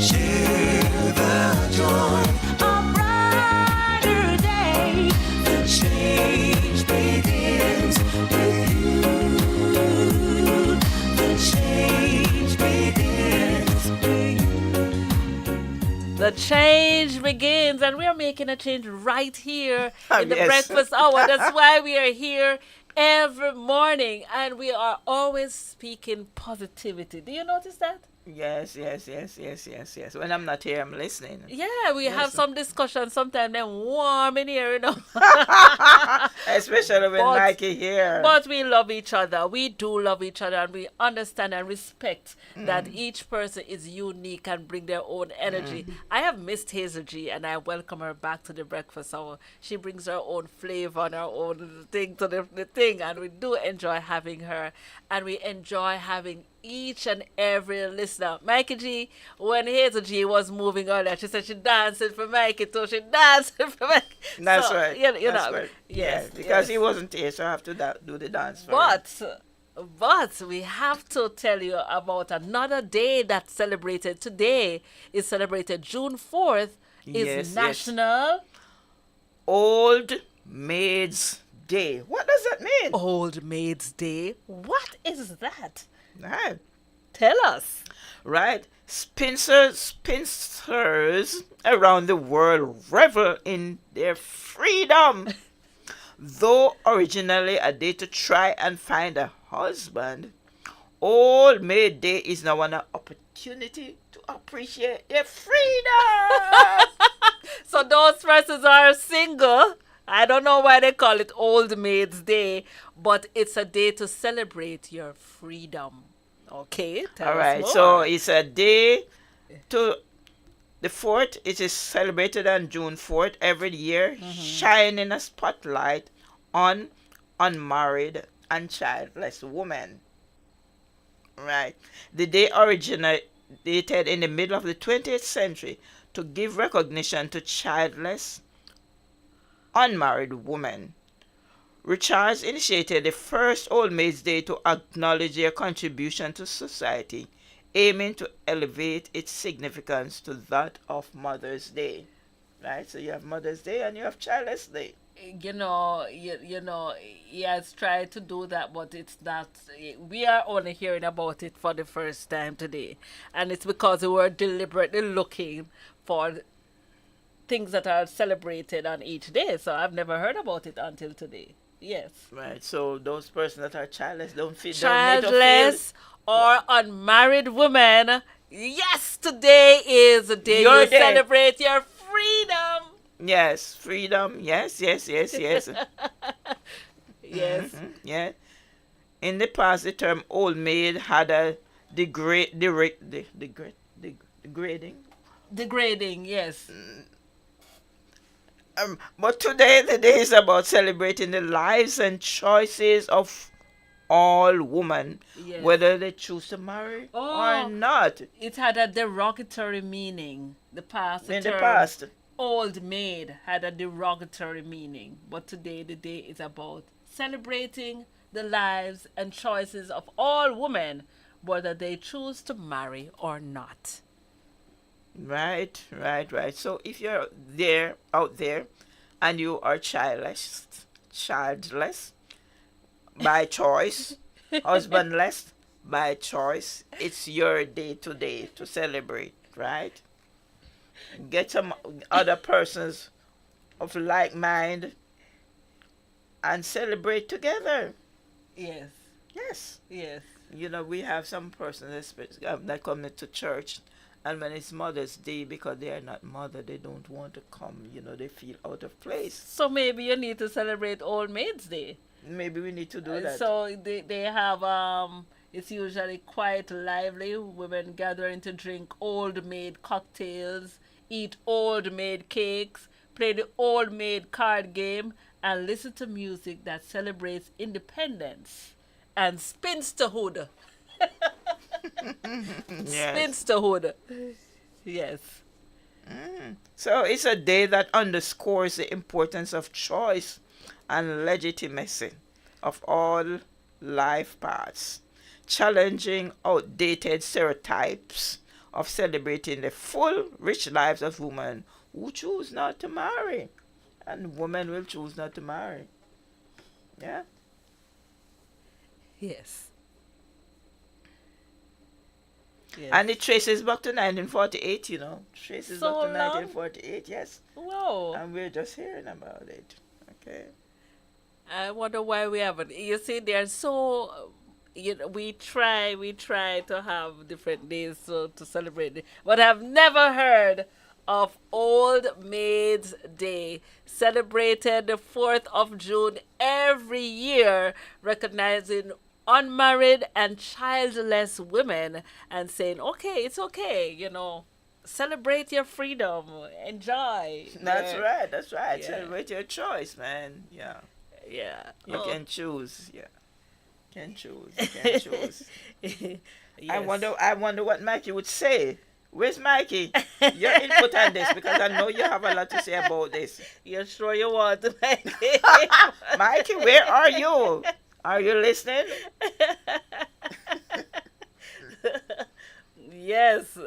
Share the joy, A brighter day. the change begins with you. The change begins with you. The change begins, and we are making a change right here in the Yes. breakfast hour. That's why we are here every morning, and we are always speaking positivity. Do you notice that? Yes. When I'm not here, I'm listening. Yeah, we have some discussion sometimes, then warm in here, you know. Especially when But- Mikey here. But we love each other. We do love each other, and we understand and respect that each person is unique and bring their own energy. I have missed Hazel G, and I welcome her back to the breakfast hour. She brings her own flavor and her own thing to the thing, and we do enjoy having her, and we enjoy having each and every listener. Mikey G, when Hazel G was moving earlier, she said she dancing for Mikey too. She dancing for Mikey. That's So, right. You That's know, right. yes, Yeah, because yes. he wasn't here, so I have to do the dance for him. But we have to tell you about another day that's celebrated today. Is celebrated June 4th. Is Yes. National Old Maids Day. What does that mean? Old Maids Day. What is that? Right. Tell us. Right. Spinsters around the world revel in their freedom. Though originally a day to try and find a husband, Old Maid Day is now an opportunity to appreciate their freedom. So those persons are single. I don't know why they call it Old Maids Day, but it's a day to celebrate your freedom. Okay, tell All us right, more. so it's a day to the 4th. It is celebrated on June 4th every year, shining a spotlight on unmarried and childless women. Right. The day originated in the middle of the 20th century to give recognition to childless, unmarried women. Richards initiated the first Old Maids Day to acknowledge their contribution to society, aiming to elevate its significance to that of Mother's Day. Right? So you have Mother's Day and you have Childless Day. You know, he has tried to do that, but it's not. We are only hearing about it for the first time today, and it's because we were deliberately looking for things that are celebrated on each day. So I've never heard about it until today. Yes. Right. So those persons that are childless don't need to Childless or unmarried women. Yes, today is the day Your you day. celebrate your freedom. Yes, freedom. Yes. Yes. Yeah. In the past, the term old maid had a degrading. Degrading, yes. But today, the day is about celebrating the lives and choices of all women, Yes. whether they choose to marry or not. It had a derogatory meaning. The In the term past. old maid had a derogatory meaning. But today, the day is about celebrating the lives and choices of all women, whether they choose to marry or not. Right. So if you're out there, and you are childless by choice, husbandless by choice, it's your day today to celebrate, right? Get some other persons of like mind and celebrate together. Yes. Yes. Yes. You know, we have some persons that come to church, and when it's Mother's Day, because they are not mother, they don't want to come. You know, they feel out of place. So maybe you need to celebrate Old Maids Day. Maybe we need to do that. So they have it's usually quite lively. Women gathering to drink old maid cocktails, eat old maid cakes, play the old maid card game, and listen to music that celebrates independence and spinsterhood. Yes. Spinsterhood. Yes. So it's a day that underscores the importance of choice and legitimacy of all life paths, challenging outdated stereotypes of celebrating the full, rich lives of women who choose not to marry. And women will choose not to marry. Yeah? Yes. Yes. And it traces back to 1948, you know. Traces So back to long? 1948, yes. Whoa. And we're just hearing about it. Okay. I wonder why we haven't. You see, they're so. You know, we try to have different days to celebrate it, but I've never heard of Old Maids Day, celebrated the 4th of June every year, recognizing unmarried and childless women and saying, okay, it's okay, you know, celebrate your freedom, enjoy. That's Yeah. right, that's right. Yeah. Celebrate your choice, man. Yeah. Yeah. You Oh. can choose. Yeah. Can choose. You can choose. I Yes. wonder what Mikey would say. Where's Mikey? Your input on this, because I know you have a lot to say about this. You're sure you want to, Mikey? Mikey, where are you? Are you listening? Yes.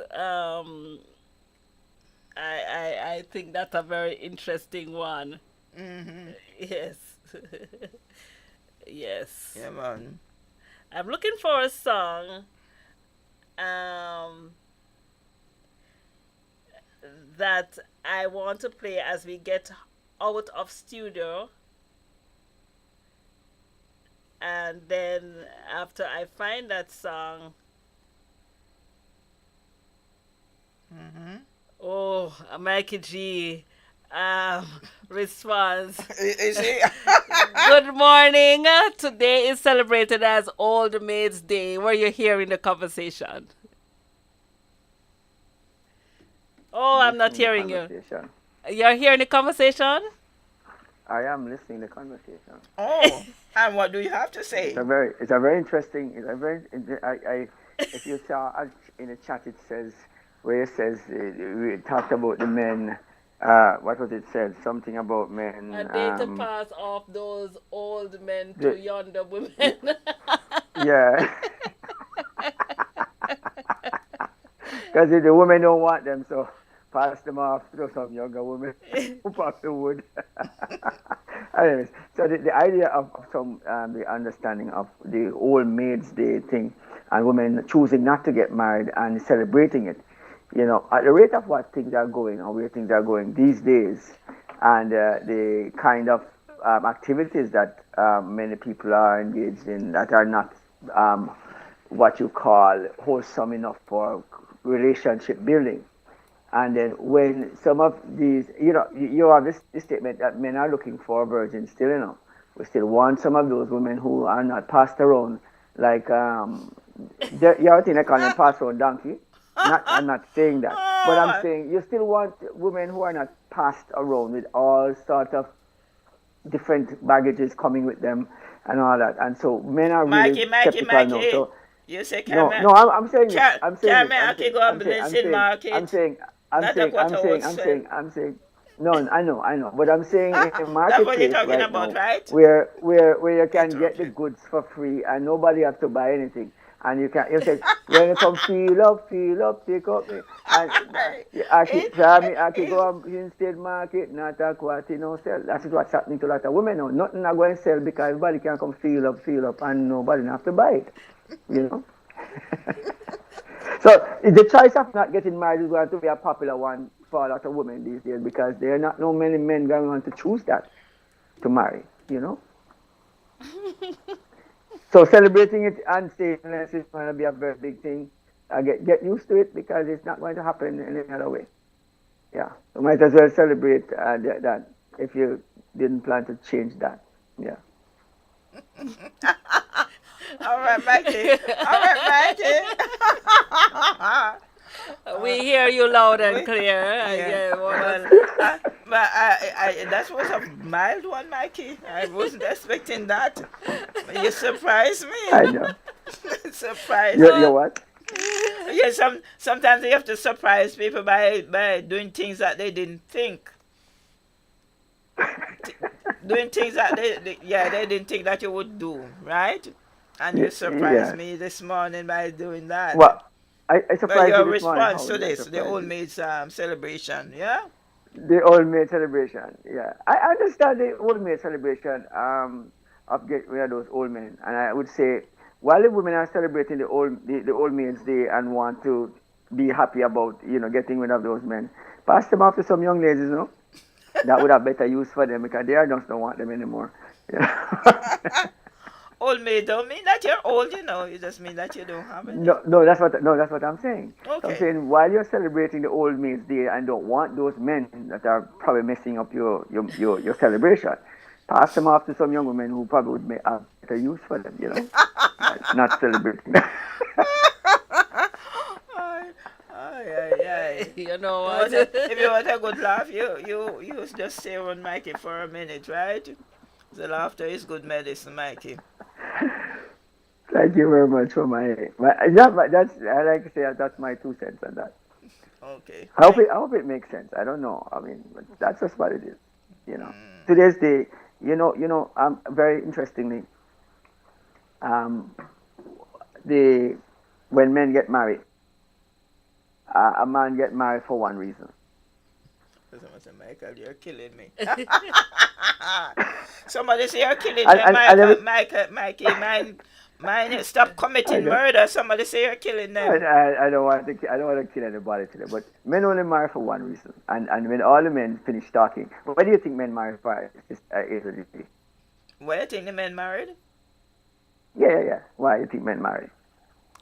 I think that's a very interesting one. Mm-hmm. Yes. Yes. Yeah, man. I'm looking for a song that I want to play as we get out of studio. And then after I find that song, oh, Mikey G, response. Is he? Good morning. Today is celebrated as Old Maids Day. Were you hearing the conversation? Oh, I'm not hearing you. You're hearing the conversation? I am listening to the conversation. Oh, and what do you have to say? It's a very interesting. If you saw in the chat, it says where it says we talked about the men. What was it said? Something about men. A day to pass off those old men to yonder women. Yeah. Because the women don't want them, so pass them off to some younger women who probably would. Anyways, so the idea of the understanding of the Old Maids Day thing and women choosing not to get married and celebrating it, you know, at the rate of what things are going or where things are going these days, and the kind of activities that many people are engaged in that are not what you call wholesome enough for relationship building. And then when some of these, you know, you have this statement that men are looking for virgins still, you know. We still want some of those women who are not passed around, like, you're thinking I call them passed around donkey. I'm not saying that. But I'm saying you still want women who are not passed around with all sorts of different baggages coming with them and all that. And so men are really skeptical now. So, you say, no, I'm saying this. I'm saying no, I know. But I'm saying in a marketplace right now, right? where you can get the goods for free and nobody have to buy anything. And you say, when you come feel up, take up me. And I can go on instead market, not a quality, no sell. That's what's happening to a lot of women now. Nothing are going to sell because everybody can come feel up, and nobody have to buy it. You know? So the choice of not getting married is going to be a popular one for a lot of women these days because there are not no many men going on to choose that to marry, So celebrating it unsafeless is going to be a very big thing. Get used to it because it's not going to happen in any other way. Yeah, you might as well celebrate that if you didn't plan to change that. Yeah. All right, Mikey. All right, Mikey. We hear you loud and clear. Yeah. Well, but that was a mild one, Mikey. I wasn't expecting that. You surprised me. I know. Surprised. You're what? Yeah, sometimes you have to surprise people by doing things that they didn't think. Doing things that they didn't think that you would do, right? And you surprised me this morning by doing that. Well, I surprised your you this morning. response to this, the old maid's celebration, yeah? The old maid celebration, yeah. I understand the old maid celebration of getting rid of those old men. And I would say, while the women are celebrating the old maid's day and want to be happy about, getting rid of those men, pass them off to some young ladies, that would have better use for them because they just don't want them anymore. Old maid don't mean that you're old, It just means that you don't have it. No, that's what I'm saying. Okay. I'm saying while you're celebrating the old maid's day and don't want those men that are probably messing up your celebration, pass them off to some young women who probably would have better use for them, not celebrating. You know what? If you want a good laugh, you just stay on Mikey for a minute, right? The laughter is good medicine, Mikey. Thank you very much for that's I like to say that's my 2 cents on that. Okay. I hope it makes sense. I don't know. I mean, but that's just what it is. Today's day. Very interestingly, when men get married, a man get married for one reason. Michael, you're killing me. Somebody say you're killing me, Mikey. Mine, stop committing murder. Somebody say you're killing them. I don't want to kill anybody today, but men only marry for one reason. And when all the men finish talking, what do you think men marry for? Why do you think the men married? Yeah. Why do you think men marry?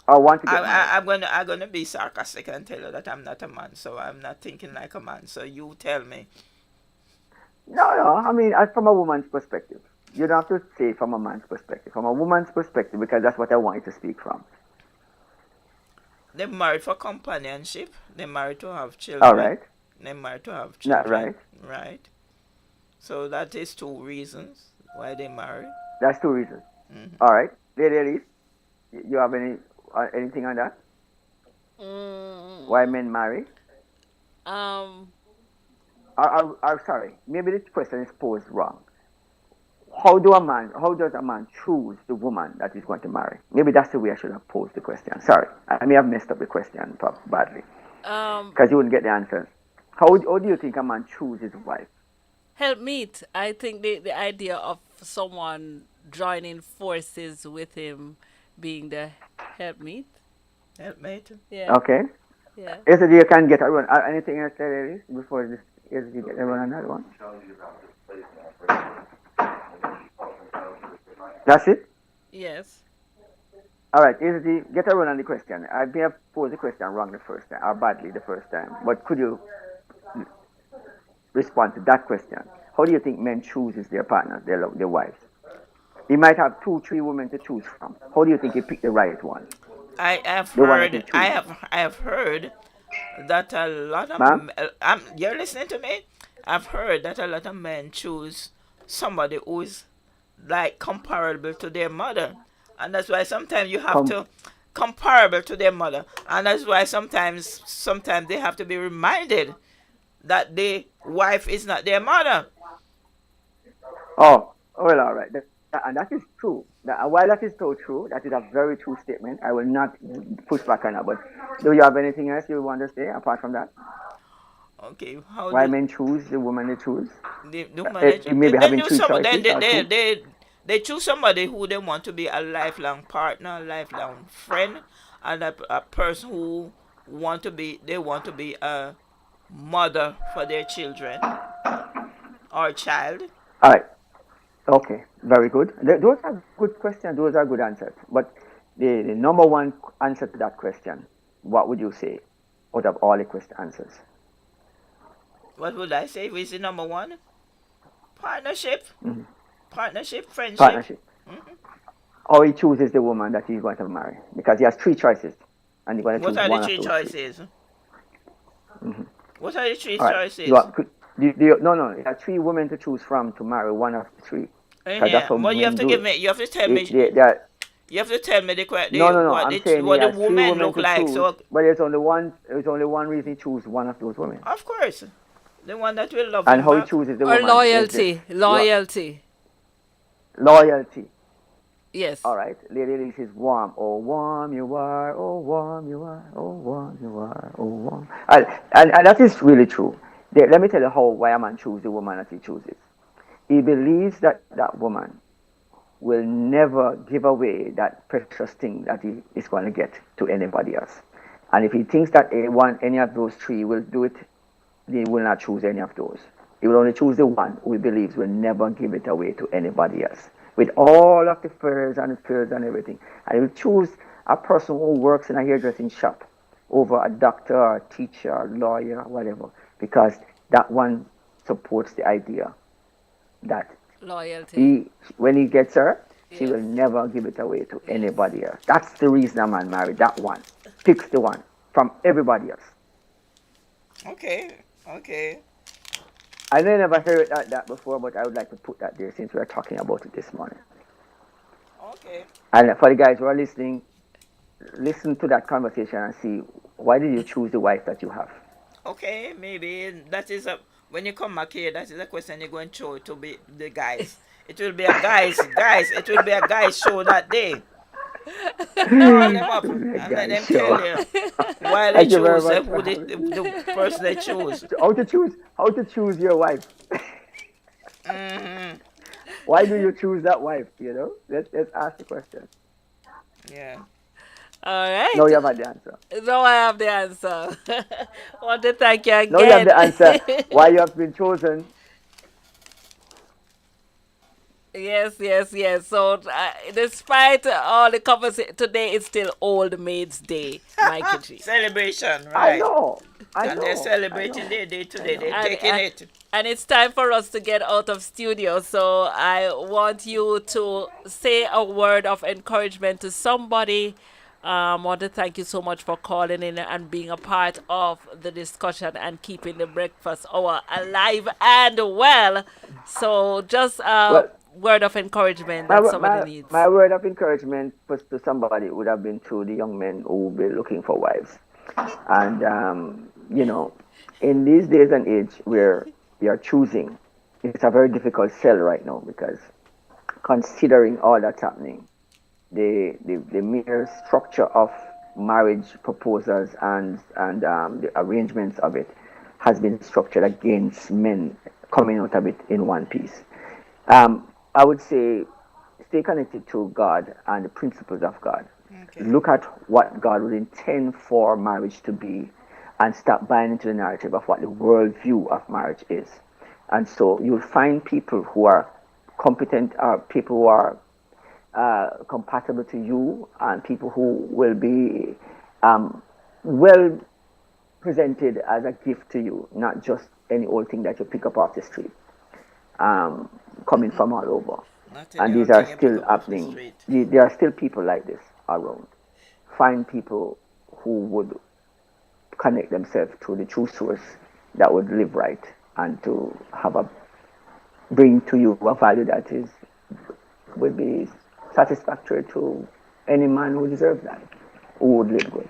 Or want to get married? I'm gonna be sarcastic and tell you that I'm not a man, so I'm not thinking like a man. So you tell me. No. I mean, from a woman's perspective. You don't have to say from a man's perspective. From a woman's perspective, because that's what I want you to speak from. They're married for companionship. They're married to have children. All right. They're married to have children. Not right. Right. So that is 2 reasons why they marry. That's 2 reasons. Mm-hmm. All right. Lady Elise, you have anything on that? Why men marry? Sorry, maybe this question is posed wrong. How does a man choose the woman that he's going to marry? Maybe that's the way I should have posed the question. Sorry, I may have messed up the question badly. Because you wouldn't get the answers. How do you think a man chooses his wife? Helpmeet. I think the idea of someone joining forces with him being the helpmeet. Helpmate? Yeah. Okay. Yeah. Is it you can get a run? Anything else there is before this? Is you get a run on that one? That's it? Yes. All right, get a run on the question. I may have posed the question wrong the first time, or badly the first time. But could you respond to that question? How do you think men chooses their partners, their wives? He might have 2, 3 women to choose from. How do you think he picked the right one? I have heard that a lot of you're listening to me? I've heard that a lot of men choose somebody who is like comparable to their mother, and that's why sometimes you have to comparable to their mother, and that's why sometimes they have to be reminded that the wife is not their mother. Oh well, all right, and that is true. While that is so true, that is a very true statement. I will not push back on that. But do you have anything else you want to say apart from that? Okay. Why men choose the woman they choose? They choose somebody who they want to be a lifelong partner, lifelong friend, and a person who want to be a mother for their children or child? All right. Okay. Very good. Those are good questions. Those are good answers. But the number one answer to that question, what would you say out of all the question answers? What would I say is the number one? Partnership. Mhm. Partnership, friendship. Partnership. Or he chooses the woman that he's going to marry because he has three choices, and he's going to What choose are the one of three those choices? Mhm. What are the three All right. choices? No. You have three women to choose from to marry one of the three. Because Yeah, that's what but you have men to do give it. me. You have to tell me. They are, You have to tell me no. what I'm saying he what the has three woman women look to like. choose, So but there's only one. There's only one reason he choose one of those women. of course, the one that will love And him how he back. chooses the Or woman is this: loyalty. loyalty. Yes. All right, Lady Elise is warm. Oh, warm you are. Oh, warm you are. Oh, warm you are. Oh, warm. And that is really true. Let me tell you how why a man chooses the woman that he chooses. He believes that that woman will never give away that precious thing that he is going to get to anybody else. And if he thinks that any of those three will do it, he will not choose any of those. He will only choose the one who he believes will never give it away to anybody else. With all of the frills and everything. And he will choose a person who works in a hairdressing shop over a doctor or a teacher or lawyer or whatever. Because that one supports the idea that Loyalty. when he gets her, she Yes. will never give it away to anybody else. That's the reason a man married that one. Picks the one from everybody else. Okay. Okay. I know you never heard that before, but I would like to put that there since we're talking about it this morning. Okay. And for the guys who are listening, listen to that conversation and see why did you choose the wife that you have. Okay. Maybe that is a when you come back here. That is a question you're going to show to be the guys. It will be a guys. It will be a guys show that day. Call them up and let them tell you why they Thank you very choose much who for having me. the person they choose. How to choose your wife. Hmm. Why do you choose that wife? You know, let's ask the question. Yeah. All right. Now you have the answer. Now I have the answer. Want to thank you Now you have again. the answer why you have been chosen. Yes. So, despite all the conversation, today is still Old Maids Day, Mikey G. Celebration, I right? know. And they're celebrating their day today. They're taking it. And it's time for us to get out of studio. So I want you to say a word of encouragement to somebody. Want to thank you so much for calling in and being a part of the discussion and keeping the breakfast hour alive and well. So just a Well, word of encouragement my, that somebody my, needs. my word of encouragement was to somebody would have been to the young men who will be looking for wives. And, in these days and age where we are choosing, it's a very difficult sell right now because considering all that's happening, the mere structure of marriage proposals and the arrangements of it has been structured against men coming out of it in one piece. I would say stay connected to God and the principles of God. Okay. Look at what God would intend for marriage to be and stop buying into the narrative of what the world view of marriage is. And so you'll find people who are competent, people who are compatible to you, and people who will be well presented as a gift to you, not just any old thing that you pick up off the street, coming from all over. And these are still happening. There are still people like this around. Find people who would connect themselves to the true source that would live right and to bring to you a value that would be satisfactory to any man who deserves that, who would live good.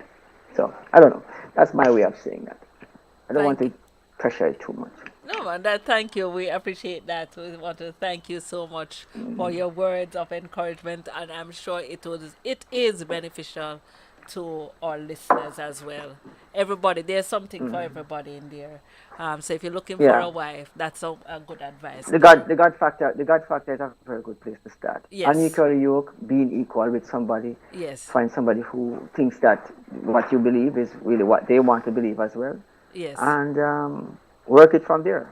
So I don't know. That's my way of saying that. I don't want to pressure it too much. No, man, thank you. We appreciate that. We want to thank you so much for your words of encouragement, and I'm sure it is beneficial to our listeners as well. Everybody, there's something for everybody in there. So if you're looking for Yeah. a wife, that's a good advice. The God factor is a very good place to start. Yes. Unequally yoked, being equal with somebody. Yes. Find somebody who thinks that what you believe is really what they want to believe as well, Yes. and work it from there.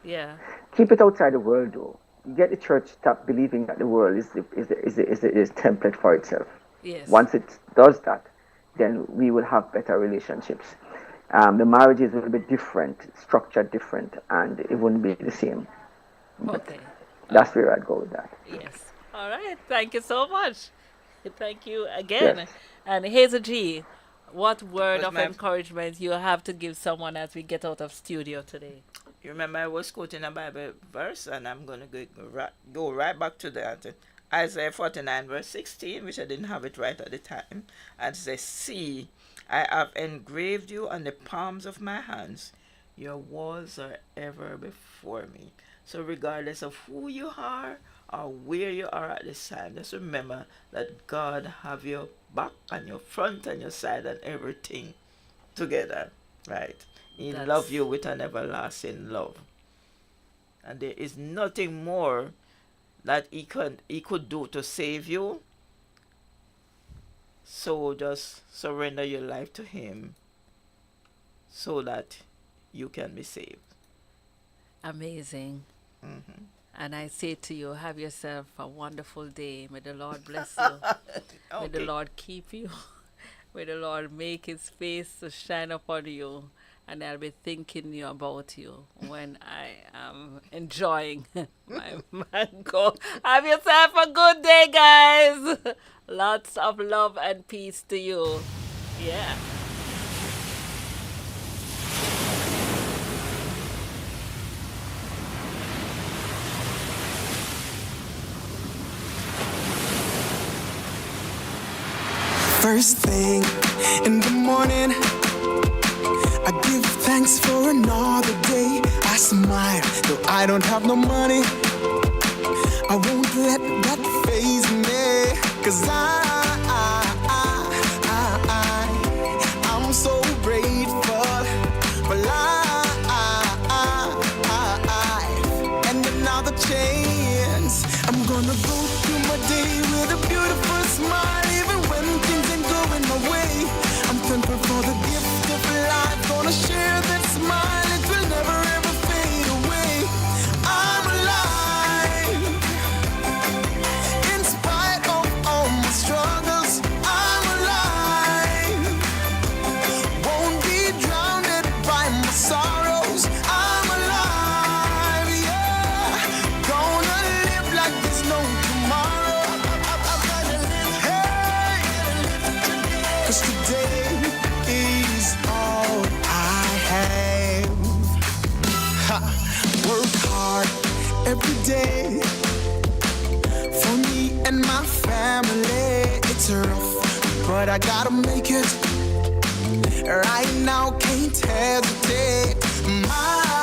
Yeah. Keep it outside the world, though. Get the church stop believing that the world is template for itself. Yes. Once it does that, then we will have better relationships. The marriages will be different, structured different, and it wouldn't be the same. But Okay. that's where I'd go with that. Yes. All right. Thank you so much. Thank you Yes. again. And Hazel G, what word Was of my- encouragement you have to give someone as we get out of studio today? You remember I was quoting a Bible verse, and I'm going to go right back to that. Isaiah 49, verse 16, which I didn't have it right at the time. And it says, "See, I have engraved you on the palms of my hands. Your walls are ever before me." So regardless of who you are or where you are at this time, just remember that God have your back and your front and your side and everything together, right? He love you with an everlasting love. And there is nothing more that he could do to save you. So just surrender your life to him so that you can be saved. Amazing. Mhm. And I say to you, have yourself a wonderful day. May the Lord bless you. May the Okay. Lord keep you. May the Lord make his face to shine upon you. And I'll be thinking about you when I am enjoying my mango. Have yourself a good day, guys. Lots of love and peace to you. Yeah. First thing in the morning, I give thanks for another day. I smile, though I don't have no money. I won't let that faze me, 'cause I'm so grateful for life and another chance. I'm gonna go through my day with a beautiful smile, even when things ain't going my way. I'm thankful for the gift of life, gonna share that smile, it will never ever fade away. I'm alive, in spite of all my struggles. I'm alive, won't be drowned by my sorrows. I'm alive, yeah, gonna live like there's no tomorrow. Hey, 'cause today is all I have. Ha. Work hard every day for me and my family. It's rough, but I gotta make it. Right now, can't hesitate. My